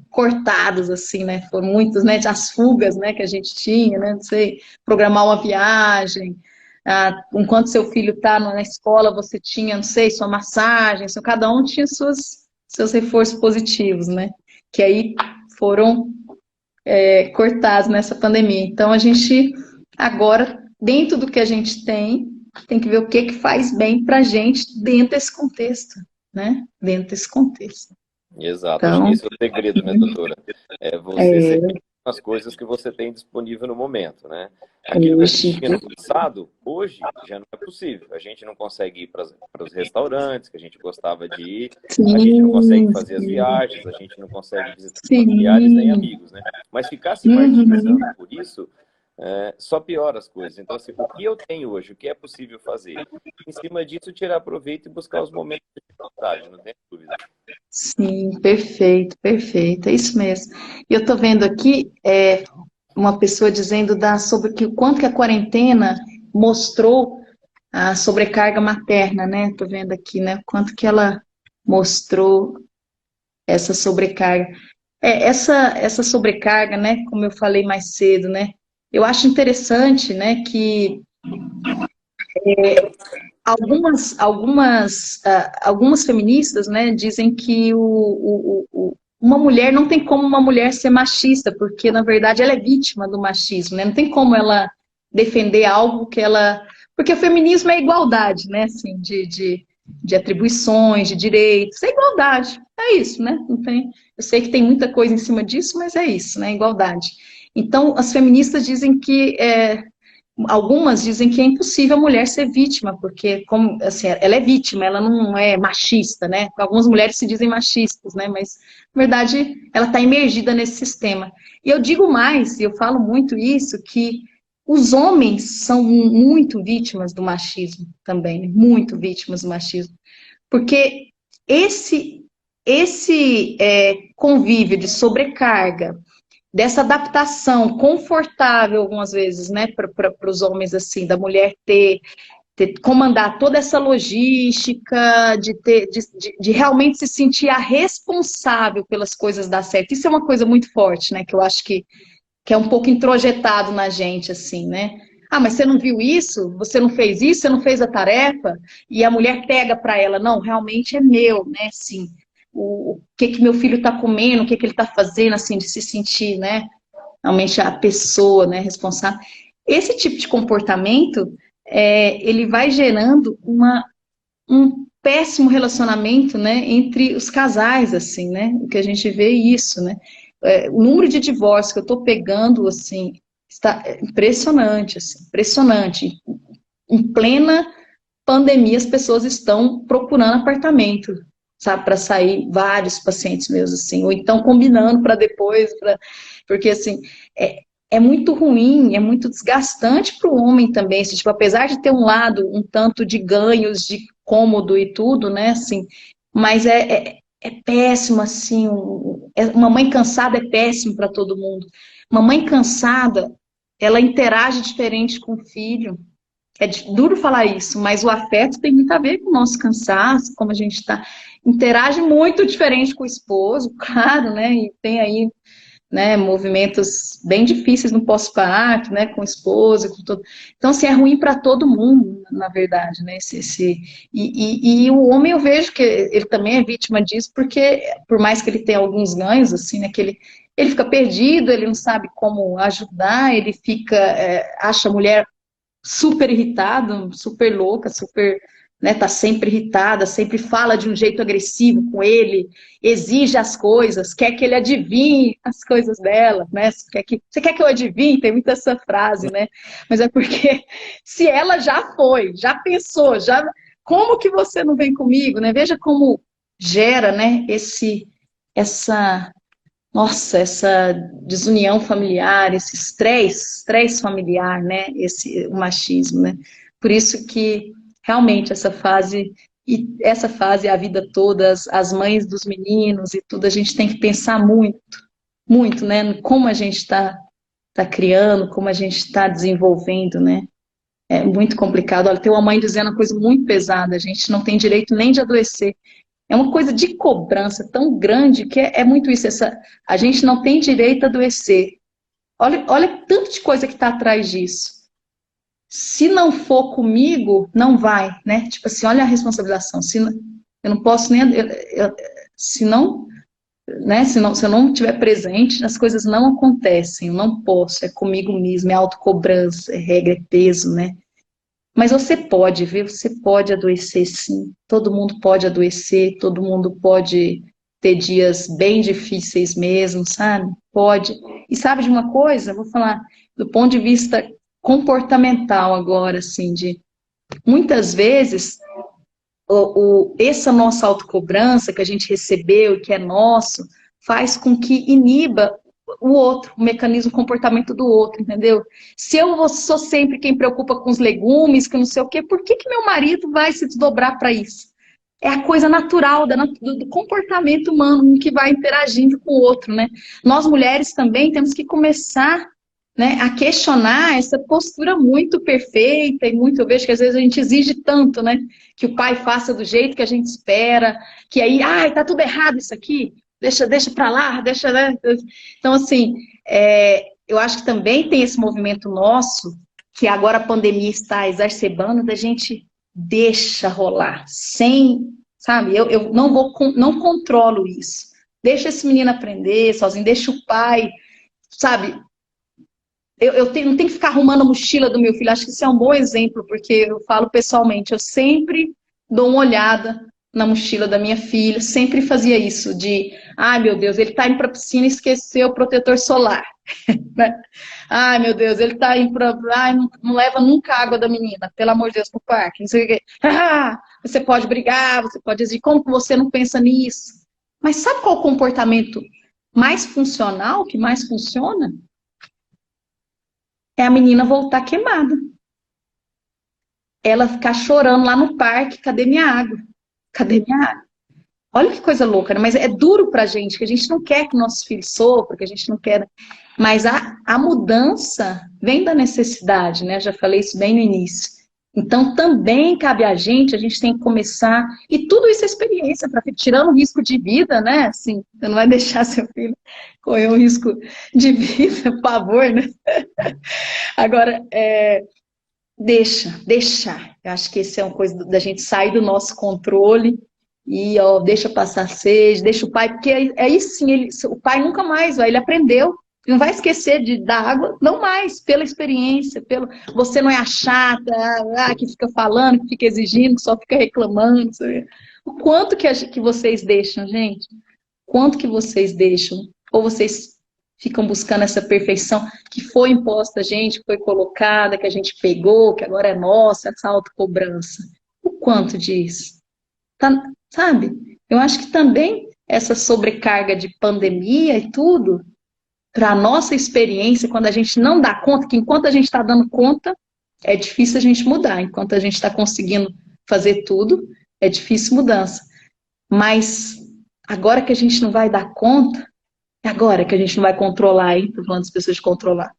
cortados, assim, né? Foram muitos, né? As fugas, né? Que a gente tinha, né? Não sei, programar uma viagem, enquanto seu filho está na escola, você tinha, não sei, sua massagem, cada um tinha seus reforços positivos, né? Que aí foram cortados nessa pandemia. Então, a gente, agora, dentro do que a gente tem que ver o que faz bem para a gente dentro desse contexto, né? Dentro desse contexto. Exato, acho que Então, esse é o segredo, né, doutora? É você ser feliz com as coisas que você tem disponível no momento, né? Aquilo que a gente tinha no passado, hoje já não é possível. A gente não consegue ir para os restaurantes que a gente gostava de ir, a gente não consegue sim, fazer as viagens, a gente não consegue visitar familiares nem sim. amigos, né? Mas ficar se Uhum. martirizando por isso só piora as coisas. Então, assim, o que eu tenho hoje, o que é possível fazer? Em cima disso, tirar proveito e buscar os momentos de dificuldade, não tem dúvida. Sim, perfeito, perfeito, é isso mesmo. E eu estou vendo aqui uma pessoa dizendo sobre o quanto que a quarentena mostrou a sobrecarga materna, né? Estou vendo aqui, né? O quanto que ela mostrou essa sobrecarga. Essa sobrecarga, né? Como eu falei mais cedo, né? Eu acho interessante, né? Que algumas feministas, né, dizem que uma mulher não tem como uma mulher ser machista, porque na verdade ela é vítima do machismo, né? Não tem como ela defender algo que ela. Porque o feminismo é igualdade, né? Assim, de atribuições, de direitos, é igualdade, é isso, né? Não tem. Eu sei que tem muita coisa em cima disso, mas é isso, né? Igualdade. Então, as feministas dizem que algumas dizem que é impossível a mulher ser vítima, porque como, assim, ela é vítima, ela não é machista, né? Algumas mulheres se dizem machistas, né? Mas, na verdade, ela está imergida nesse sistema. E eu digo mais, e eu falo muito isso, que os homens são muito vítimas do machismo também, muito vítimas do machismo. Porque esse convívio de sobrecarga, dessa adaptação confortável, algumas vezes, né, para os homens, assim, da mulher comandar toda essa logística, de realmente se sentir a responsável pelas coisas dar certo. Isso é uma coisa muito forte, né, que eu acho que é um pouco introjetado na gente, assim, né? Ah, mas você não viu isso? Você não fez isso? Você não fez a tarefa? E a mulher pega para ela, não, realmente é meu, né? Assim, o que meu filho está comendo, o que ele está fazendo, assim, de se sentir, né? Realmente a pessoa, né, responsável. Esse tipo de comportamento, ele vai gerando um péssimo relacionamento, né, entre os casais, assim, né? O que a gente vê é isso, né? O número de divórcios que eu estou pegando, assim, está impressionante, assim, impressionante. Em plena pandemia, as pessoas estão procurando apartamento, sabe, para sair, vários pacientes meus, assim, ou então combinando para depois, porque, assim, é muito ruim, é muito desgastante para o homem também, assim, tipo, apesar de ter um lado, um tanto de ganhos, de cômodo e tudo, né, assim, mas é péssimo, assim, uma mãe cansada é péssimo para todo mundo. Uma mãe cansada, ela interage diferente com o filho, duro falar isso, mas o afeto tem muito a ver com o nosso cansaço, como a gente está. Interage muito diferente com o esposo, claro, né? E tem aí, né, movimentos bem difíceis no pós-parto, né, com o esposo, com tudo. Então, assim, é ruim para todo mundo, na verdade, né? E o homem, eu vejo que ele também é vítima disso, porque, por mais que ele tenha alguns ganhos, assim, né, que ele fica perdido, ele não sabe como ajudar, ele fica, acha a mulher super irritado, super louca, super, né, tá sempre irritada, sempre fala de um jeito agressivo com ele, exige as coisas, quer que ele adivinhe as coisas dela, né? Você quer que eu adivinhe? Tem muita essa frase, né? Mas é porque se ela já foi, já pensou, já como que você não vem comigo, né? Veja como gera, né, essa nossa, essa desunião familiar, esse estresse familiar, né? O machismo, né? Por isso que realmente essa fase é a vida toda, as mães dos meninos e tudo, a gente tem que pensar muito, muito, né? Como a gente está criando, como a gente está desenvolvendo, né? É muito complicado. Olha, tem uma mãe dizendo uma coisa muito pesada, a gente não tem direito nem de adoecer. É uma coisa de cobrança tão grande que é muito isso. A gente não tem direito a adoecer. Olha tanto de coisa que está atrás disso. Se não for comigo, não vai, né? Tipo assim, olha a responsabilização. Eu não posso nem. Se não, né? Se eu não estiver presente, as coisas não acontecem. Eu não posso. É comigo mesmo, é autocobrança, é regra, é peso, né? Mas você pode, viu? Você pode adoecer, sim. Todo mundo pode adoecer, todo mundo pode ter dias bem difíceis mesmo, sabe? Pode. E sabe de uma coisa? Vou falar do ponto de vista comportamental agora, assim, de muitas vezes essa nossa autocobrança que a gente recebeu e que é nosso, faz com que iniba o outro, o mecanismo, o comportamento do outro, entendeu? Se eu sou sempre quem preocupa com os legumes, que não sei o quê, por que meu marido vai se desdobrar para isso? É a coisa natural do comportamento humano que vai interagindo com o outro, né? Nós mulheres também temos que começar, né, a questionar essa postura muito perfeita e muito, eu vejo que às vezes a gente exige tanto, né, que o pai faça do jeito que a gente espera, que aí, ai, tá tudo errado isso aqui, deixa pra lá, deixa, né? Então, assim, eu acho que também tem esse movimento nosso, que agora a pandemia está exacerbando, da gente deixa rolar, sem, sabe, eu não controlo isso. Deixa esse menino aprender sozinho, deixa o pai, sabe, não tenho que ficar arrumando a mochila do meu filho. Acho que isso é um bom exemplo, porque eu falo pessoalmente, eu sempre dou uma olhada na mochila da minha filha, sempre fazia isso, de, ai meu Deus, ele está indo para a piscina e esqueceu o protetor solar. Né? Ai meu Deus, ele está indo para... Ai, não leva nunca a água da menina, pelo amor de Deus, para o parque. Não sei o quê. Ah, você pode brigar, você pode dizer, como que você não pensa nisso? Mas sabe qual o comportamento mais funcional, que mais funciona? É a menina voltar queimada. Ela ficar chorando lá no parque, cadê minha água? Cadê minha água? Olha que coisa louca, né? Mas é duro pra gente, que a gente não quer que nossos filhos sofram, que a gente não quer. Mas a mudança vem da necessidade, né? Eu já falei isso bem no início. Então também cabe a gente tem que começar. E tudo isso é experiência, para tirando o risco de vida, né? Assim, você não vai deixar seu filho correr um risco de vida, por favor, né? Agora, deixar. Eu acho que esse é uma coisa da gente sair do nosso controle e, ó, deixa passar sede, deixa o pai, porque aí sim, o pai nunca mais vai, ele aprendeu, ele não vai esquecer da água, não mais, pela experiência, você não é a chata, que fica falando, que fica exigindo, que só fica reclamando, sabe? O quanto que vocês deixam, gente? Quanto que vocês deixam? Ou vocês ficam buscando essa perfeição que foi imposta a gente, que foi colocada, que a gente pegou, que agora é nossa, essa autocobrança? O quanto disso? Tá, sabe? Eu acho que também essa sobrecarga de pandemia e tudo, para a nossa experiência, quando a gente não dá conta, que enquanto a gente está dando conta, é difícil a gente mudar. Enquanto a gente está conseguindo fazer tudo, é difícil mudança. Mas agora que a gente não vai dar conta, é agora que a gente não vai controlar, hein? Tô falando das pessoas de controlar.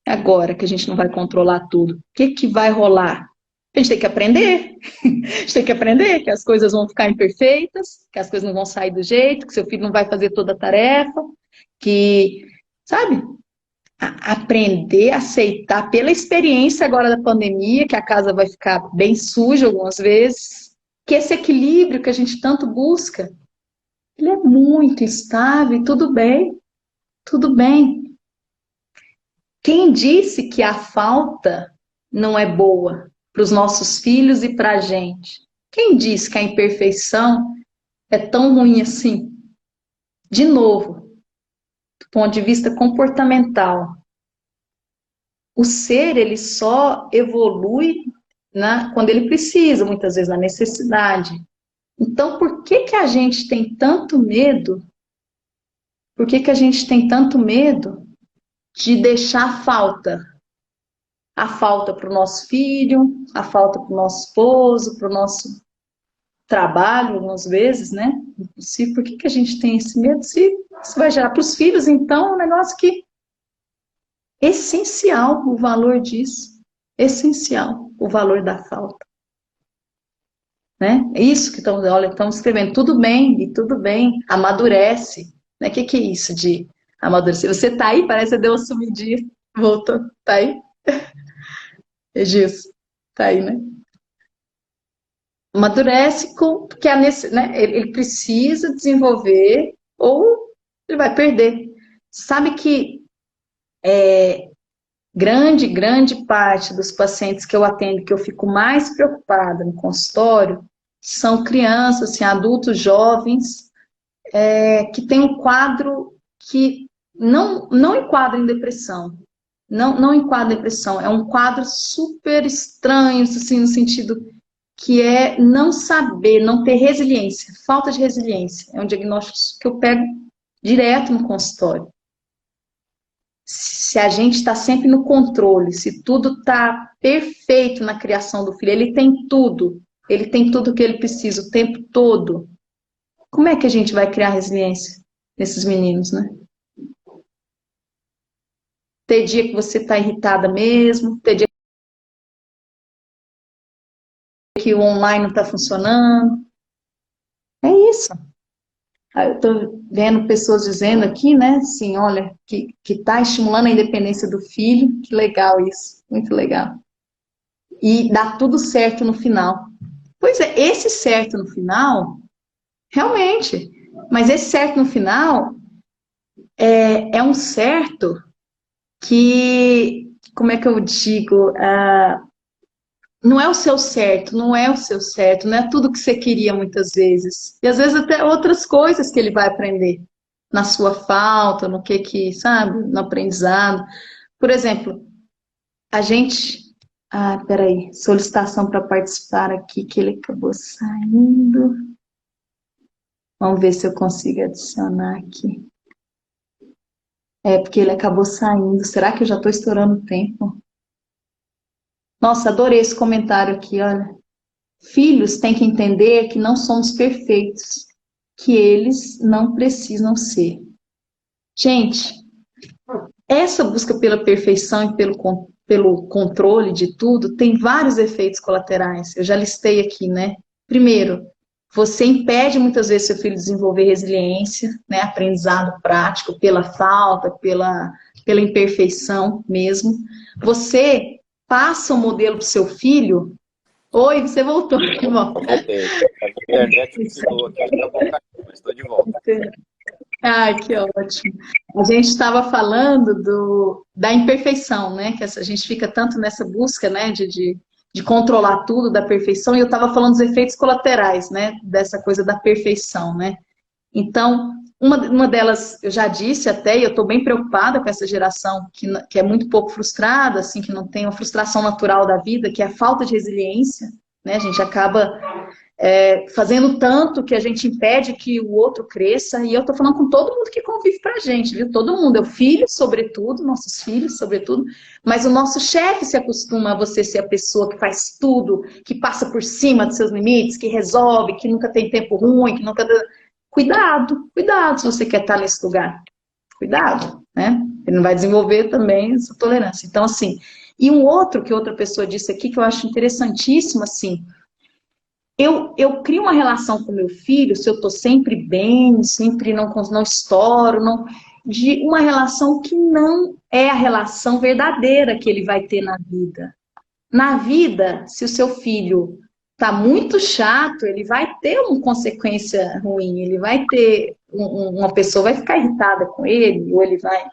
É agora que a gente não vai controlar tudo. O que que vai rolar? A gente tem que aprender. A gente tem que aprender que as coisas vão ficar imperfeitas, que as coisas não vão sair do jeito, que seu filho não vai fazer toda a tarefa, que, sabe? Aprender a aceitar pela experiência agora da pandemia, que a casa vai ficar bem suja algumas vezes, que esse equilíbrio que a gente tanto busca, ele é muito instável, e tudo bem, tudo bem. Quem disse que a falta não é boa para os nossos filhos e para a gente? Quem disse que a imperfeição é tão ruim assim? De novo, do ponto de vista comportamental, o ser ele só evolui quando ele precisa, muitas vezes na necessidade. Então, por que que a gente tem tanto medo? Por que que a gente tem tanto medo de deixar a falta? A falta para o nosso filho, a falta para o nosso esposo, para o nosso trabalho, algumas vezes, né? Por que que a gente tem esse medo? Se isso vai gerar para os filhos, então, é um negócio que é essencial o valor disso. Essencial. o valor da falta. Né? É isso que estamos, olha, estamos escrevendo, tudo bem, e tudo bem, amadurece. Né? O que é isso de amadurecer? Você tá aí? Parece que você deu uma sumidinha, voltou, tá aí? Egilson, tá aí, né? Amadurece porque né? Ele precisa desenvolver ou ele vai perder. Sabe que grande parte dos pacientes que eu atendo, que eu fico mais preocupada no consultório, são crianças, assim, adultos jovens, que têm um quadro que não enquadra em depressão. Não enquadra em depressão. É um quadro super estranho, assim, no sentido que é não saber, não ter resiliência, falta de resiliência. É um diagnóstico que eu pego direto no consultório. Se a gente está sempre no controle, se tudo está perfeito na criação do filho, ele tem tudo que ele precisa o tempo todo. Como é que a gente vai criar resiliência nesses meninos, né? Ter dia que você está irritada mesmo, ter dia que o online não está funcionando. É isso. Eu estou vendo pessoas dizendo aqui, né, assim, olha, que está estimulando a independência do filho. Que legal isso, muito legal. E dá tudo certo no final. Pois é, esse certo no final, realmente, mas esse certo no final é um certo que, como é que eu digo, não é o seu certo, não é o seu certo, não é tudo que você queria muitas vezes. E às vezes até outras coisas que ele vai aprender na sua falta, no que, sabe, no aprendizado. Por exemplo, a gente... Ah, peraí, solicitação para participar aqui, que ele acabou saindo. Vamos ver se eu consigo adicionar aqui. Porque ele acabou saindo. Será que eu já estou estourando o tempo? Nossa, adorei esse comentário aqui, olha. Filhos têm que entender que não somos perfeitos, que eles não precisam ser. Gente, essa busca pela perfeição e pelo controle de tudo tem vários efeitos colaterais. Eu já listei aqui, né? Primeiro, você impede muitas vezes seu filho de desenvolver resiliência, né? Aprendizado prático, pela falta, pela imperfeição mesmo. Você passa o modelo para o seu filho. Oi, você voltou, que bom. Voltei. A internet oscilou aqui, acabou caindo, mas estou de volta. Ai, que ótimo. A gente estava falando da imperfeição, né? Que a gente fica tanto nessa busca, né, de controlar tudo, da perfeição, e eu estava falando dos efeitos colaterais, né? Dessa coisa da perfeição, né? Então, uma delas, eu já disse até, e eu estou bem preocupada com essa geração que é muito pouco frustrada, assim, que não tem uma frustração natural da vida, que é a falta de resiliência, né? A gente acaba fazendo tanto que a gente impede que o outro cresça, e eu tô falando com todo mundo que convive pra gente, viu? Todo mundo, é o filho, sobretudo, nossos filhos, sobretudo, mas o nosso chefe se acostuma a você ser a pessoa que faz tudo, que passa por cima dos seus limites, que resolve, que nunca tem tempo ruim, que nunca... Cuidado se você quer estar nesse lugar. Cuidado, né? Ele não vai desenvolver também essa tolerância. Então, assim, e um outro que outra pessoa disse aqui, que eu acho interessantíssimo, assim, eu crio uma relação com meu filho, se eu estou sempre bem, sempre não estouro, de uma relação que não é a relação verdadeira que ele vai ter na vida. Na vida, se o seu filho está muito chato, ele vai ter uma consequência ruim, ele vai ter, uma pessoa vai ficar irritada com ele, ou ele vai...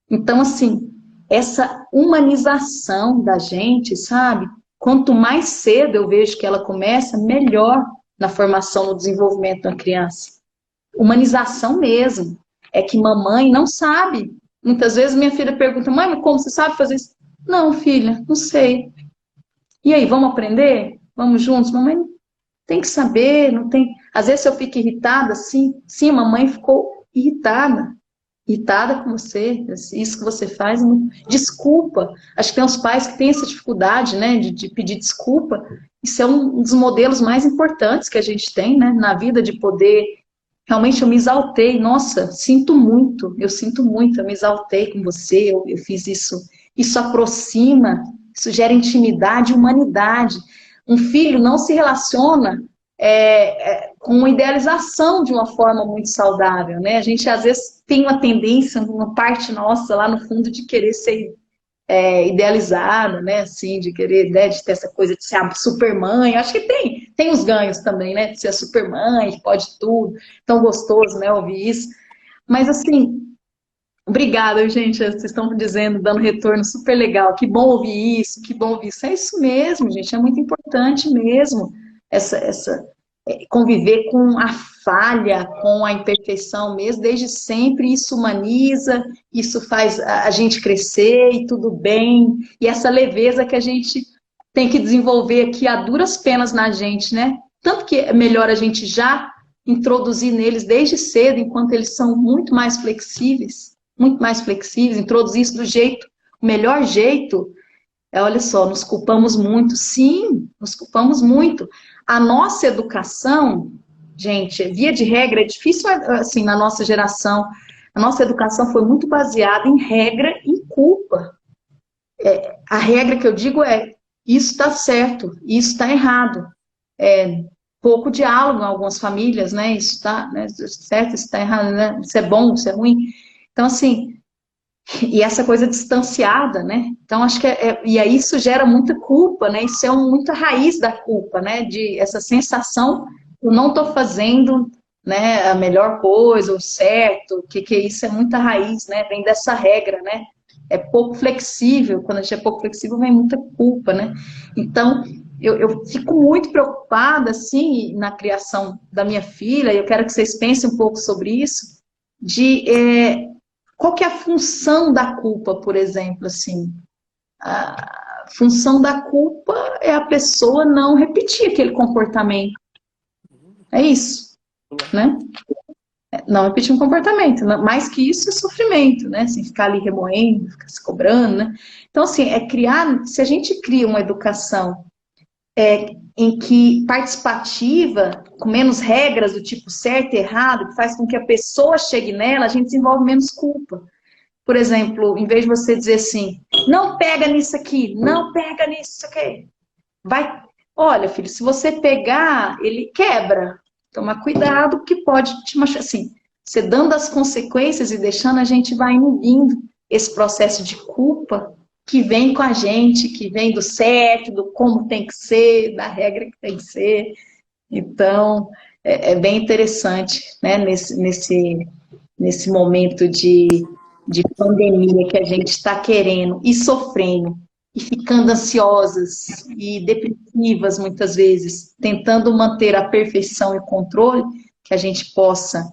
Então, assim, essa humanização da gente, sabe? Quanto mais cedo eu vejo que ela começa, melhor na formação, no desenvolvimento da criança. Humanização mesmo. É que mamãe não sabe. Muitas vezes minha filha pergunta, mãe, mas como você sabe fazer isso? Não, filha, não sei. E aí, vamos aprender? Vamos juntos? Mamãe tem que saber, não tem... Às vezes eu fico irritada, sim, a mamãe ficou irritada com você, isso que você faz, desculpa. Acho que tem uns pais que têm essa dificuldade, né, de pedir desculpa. Isso é um dos modelos mais importantes que a gente tem, né, na vida, de poder... Realmente eu me exaltei, nossa, sinto muito, eu me exaltei com você, eu fiz isso. Isso isso gera intimidade e humanidade. Um filho não se relaciona com idealização de uma forma muito saudável, né? A gente às vezes tem uma tendência, uma parte nossa lá no fundo de querer ser idealizada, né? Assim, de querer, né, de ter essa coisa de ser a supermãe. Acho que tem os ganhos também, né? De ser a supermãe, que pode tudo. Tão gostoso, né? Ouvir isso. Mas assim, obrigada, gente. Vocês estão dizendo, dando retorno super legal. Que bom ouvir isso, que bom ouvir isso. É isso mesmo, gente. É muito importante mesmo conviver com a falha, com a imperfeição mesmo, desde sempre. Isso humaniza, isso faz a gente crescer e tudo bem. E essa leveza que a gente tem que desenvolver aqui a duras penas na gente, né? Tanto que é melhor a gente já introduzir neles desde cedo, enquanto eles são muito mais flexíveis, introduzir isso do jeito, o melhor jeito. Olha só, nos culpamos muito, sim, nos culpamos muito. A nossa educação, gente, via de regra, é difícil assim na nossa geração. A nossa educação foi muito baseada em regra e culpa. A regra que eu digo é, isso está certo, isso está errado. Pouco diálogo em algumas famílias, né? Isso está, né, certo, isso está errado, né? Isso é bom, isso é ruim. Então, assim, e essa coisa distanciada, né? Então, acho que e aí isso gera muita culpa, né? Isso é muita raiz da culpa, né? De essa sensação, eu não estou fazendo, né, a melhor coisa, o certo, que isso é muita raiz, né? Vem dessa regra, né? É pouco flexível, quando a gente é pouco flexível, vem muita culpa, né? Então, eu fico muito preocupada, assim, na criação da minha filha, e eu quero que vocês pensem um pouco sobre isso, qual que é a função da culpa, por exemplo, assim? A função da culpa é a pessoa não repetir aquele comportamento. É isso, né? Não repetir um comportamento. Mais que isso é sofrimento, né? Assim, ficar ali remoendo, ficar se cobrando, né? Então, assim, se a gente cria uma educação em que participativa, com menos regras do tipo certo e errado, que faz com que a pessoa chegue nela, a gente desenvolve menos culpa. Por exemplo, em vez de você dizer assim, não pega nisso aqui, não pega nisso aqui. Olha, filho, se você pegar, ele quebra. Toma cuidado, que pode te machucar. Assim, você dando as consequências e deixando, a gente vai inibindo esse processo de culpa que vem com a gente, que vem do certo, do como tem que ser, da regra que tem que ser. Então, é bem interessante, né, nesse momento de pandemia que a gente está querendo e sofrendo e ficando ansiosas e depressivas muitas vezes, tentando manter a perfeição e o controle, que a gente possa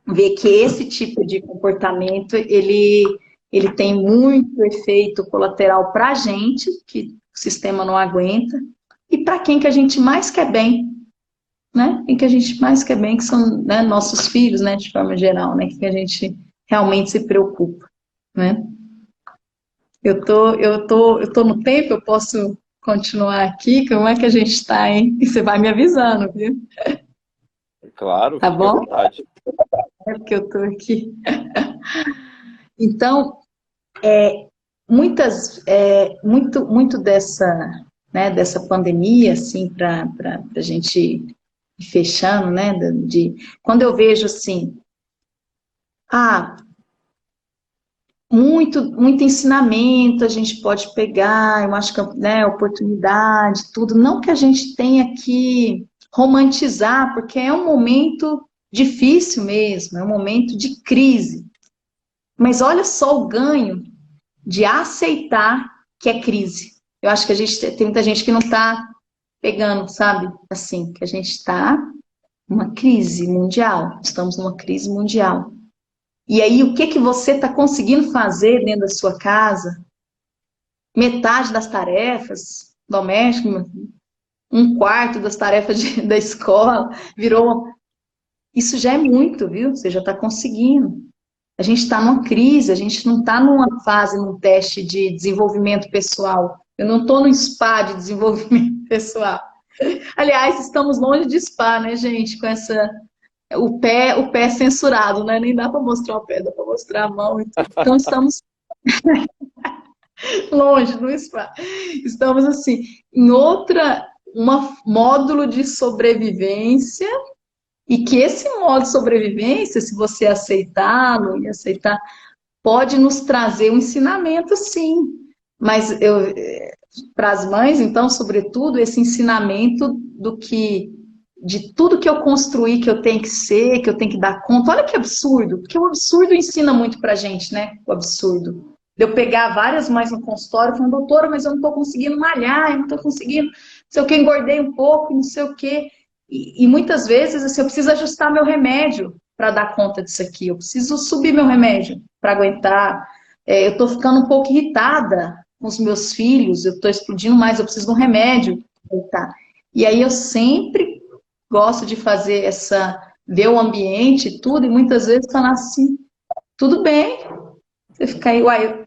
ver que esse tipo de comportamento, ele tem muito efeito colateral para a gente, que o sistema não aguenta, e para quem que a gente mais quer bem, né? Quem que a gente mais quer bem, que são, né, nossos filhos, né, de forma geral, né, que a gente realmente se preocupa, né? Eu tô no tempo, eu posso continuar aqui? Como é que a gente está, hein? E você vai me avisando, viu? Claro, Tá fique à bom? vontade. É porque eu tô aqui. Então, muito dessa, né, dessa pandemia, assim, para a gente ir fechando, né, quando eu vejo assim, muito ensinamento a gente pode pegar, eu acho que, né, oportunidade, tudo. Não que a gente tenha que romantizar, porque é um momento difícil mesmo, é um momento de crise. Mas olha só o ganho de aceitar que é crise. Eu acho que tem muita gente que não está pegando, sabe? Assim, que a gente está numa crise mundial, estamos numa crise mundial. E aí, o que que você está conseguindo fazer dentro da sua casa? Metade das tarefas domésticas, um quarto das tarefas da escola, virou. Isso já é muito, viu? Você já está conseguindo. A gente está numa crise, a gente não está numa fase, num teste de desenvolvimento pessoal. Eu não estou no spa de desenvolvimento pessoal. Aliás, estamos longe de spa, né, gente? Com o pé censurado, né? Nem dá para mostrar o pé, dá para mostrar a mão e tudo. Então, longe, no spa. Estamos assim, em outra, um módulo de sobrevivência, e que esse modo de sobrevivência, se você aceitá-lo e aceitar, pode nos trazer um ensinamento, sim. Mas eu, para as mães, então, sobretudo, esse ensinamento do que de tudo que eu construí, que eu tenho que ser, que eu tenho que dar conta. Olha que absurdo, porque o absurdo ensina muito pra gente, né? O absurdo. De eu pegar várias mães no consultório falando, doutora, mas eu não estou conseguindo malhar, eu não estou conseguindo, não sei o que, engordei um pouco, não sei o que. E muitas vezes, assim, eu preciso ajustar meu remédio para dar conta disso aqui, eu preciso subir meu remédio para aguentar. Eu estou ficando um pouco irritada com os meus filhos, eu estou explodindo mais, eu preciso de um remédio. Tá? E aí eu sempre gosto de fazer ver o ambiente e tudo, e muitas vezes falar assim, tudo bem, você ficar aí, uai,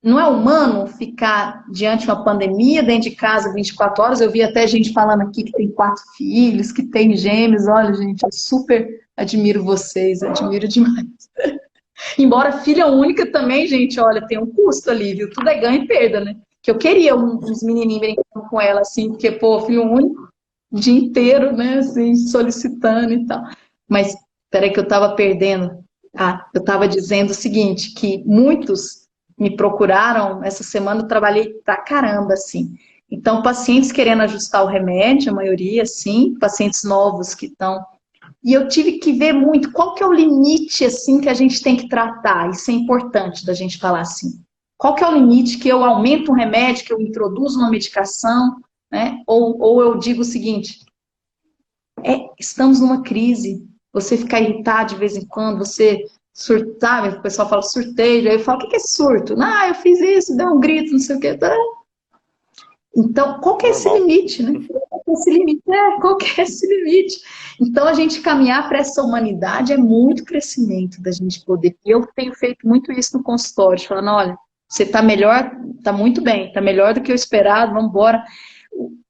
não é humano ficar diante de uma pandemia, dentro de casa 24 horas, eu vi até gente falando aqui que tem 4 filhos, que tem gêmeos, olha gente, eu super admiro vocês, admiro demais. Embora filha única também, gente, olha, tem um custo ali, viu? Tudo é ganho e perda, né? Que eu queria uns menininhos brincando com ela, assim, porque, pô, filho único, o dia inteiro, né, assim, solicitando e tal. Mas, peraí que eu tava perdendo. Ah, eu tava dizendo o seguinte, que muitos me procuraram, essa semana eu trabalhei pra caramba, assim. Então, pacientes querendo ajustar o remédio, a maioria, sim, pacientes novos que estão e eu tive que ver muito qual que é o limite assim que a gente tem que tratar. Isso é importante da gente falar assim. Qual que é o limite que eu aumento um remédio, que eu introduzo uma medicação, né? Ou eu digo o seguinte: estamos numa crise. Você ficar irritado de vez em quando, você surtar, o pessoal fala surteio, aí eu falo, o que é surto? Ah, eu fiz isso, deu um grito, não sei o quê. Então, qual que é esse Normal. limite, né? Qual que é esse limite? Qual que é esse limite? Então, a gente caminhar para essa humanidade é muito crescimento da gente poder. E eu tenho feito muito isso no consultório, falando, olha, você está melhor, está muito bem, está melhor do que eu esperado, vamos embora.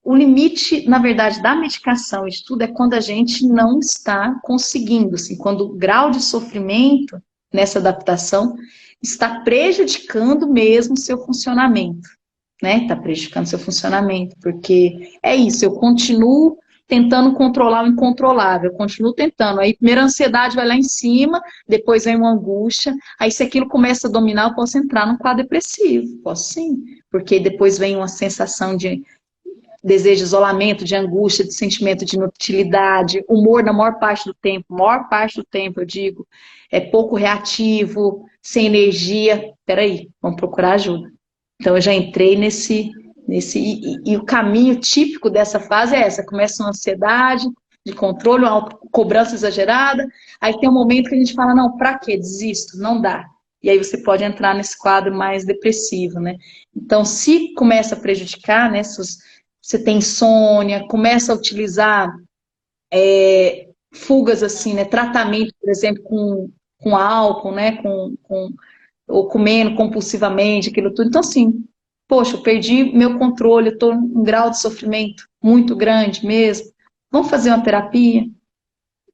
O limite, na verdade, da medicação, isso tudo é quando a gente não está conseguindo, assim, quando o grau de sofrimento nessa adaptação está prejudicando mesmo o seu funcionamento, né? Está prejudicando seu funcionamento, porque é isso, eu continuo tentando controlar o incontrolável, eu continuo tentando. Aí, primeiro a ansiedade vai lá em cima, depois vem uma angústia, aí se aquilo começa a dominar, eu posso entrar num quadro depressivo, posso sim, porque depois vem uma sensação de desejo de isolamento, de angústia, de sentimento de inutilidade, humor na maior parte do tempo, eu digo, é pouco reativo, sem energia. Peraí, vamos procurar ajuda. Então eu já entrei e o caminho típico dessa fase é essa, começa uma ansiedade, de controle, uma cobrança exagerada, aí tem um momento que a gente fala, não, pra quê? Desisto, não dá. E aí você pode entrar nesse quadro mais depressivo, né? Então, se começa a prejudicar, né, você tem insônia, começa a utilizar fugas assim, né, tratamento, por exemplo, com álcool, né, ou comendo compulsivamente, aquilo tudo. Então, assim, poxa, eu perdi meu controle, eu estou em um grau de sofrimento muito grande mesmo. Vamos fazer uma terapia?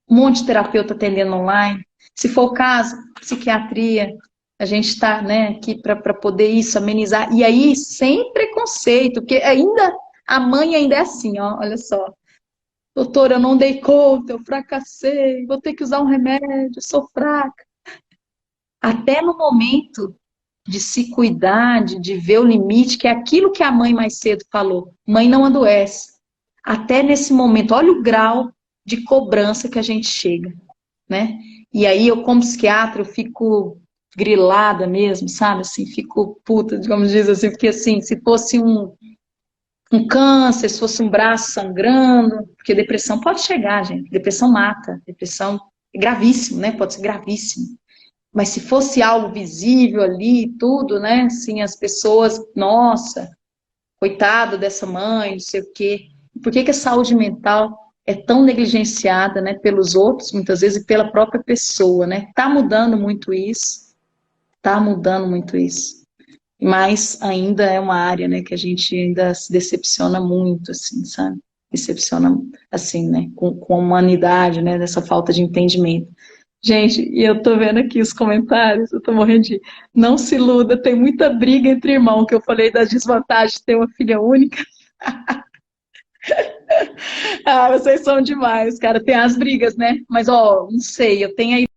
Um monte de terapeuta atendendo online. Se for o caso, psiquiatria, a gente está, né, aqui para poder isso, amenizar. E aí, sem preconceito, porque ainda a mãe ainda é assim, ó, olha só. Doutora, eu não dei conta, eu fracassei, vou ter que usar um remédio, sou fraca. Até no momento de se cuidar, de ver o limite, que é aquilo que a mãe mais cedo falou. Mãe não adoece. Até nesse momento, olha o grau de cobrança que a gente chega, né? E aí eu, como psiquiatra, eu fico grilada mesmo, sabe? Assim, fico puta, digamos diz assim, porque assim, se fosse um câncer, se fosse um braço sangrando, porque depressão pode chegar, gente. Depressão mata, depressão é gravíssimo, né? Pode ser gravíssimo. Mas se fosse algo visível ali, tudo, né? Assim, as pessoas, nossa, coitado dessa mãe, não sei o quê. Por que que a saúde mental é tão negligenciada, né? Pelos outros, muitas vezes, e pela própria pessoa, né? Tá mudando muito isso, tá mudando muito isso. Mas ainda é uma área, né, que a gente ainda se decepciona muito, assim, sabe? Decepciona, assim, né, com a humanidade, né, dessa falta de entendimento. Gente, e eu tô vendo aqui os comentários, eu tô morrendo de... Não se iluda, tem muita briga entre irmãos, que eu falei das desvantagens de ter uma filha única. Ah, vocês são demais, cara. Tem as brigas, né? Mas, ó, não sei, eu tenho aí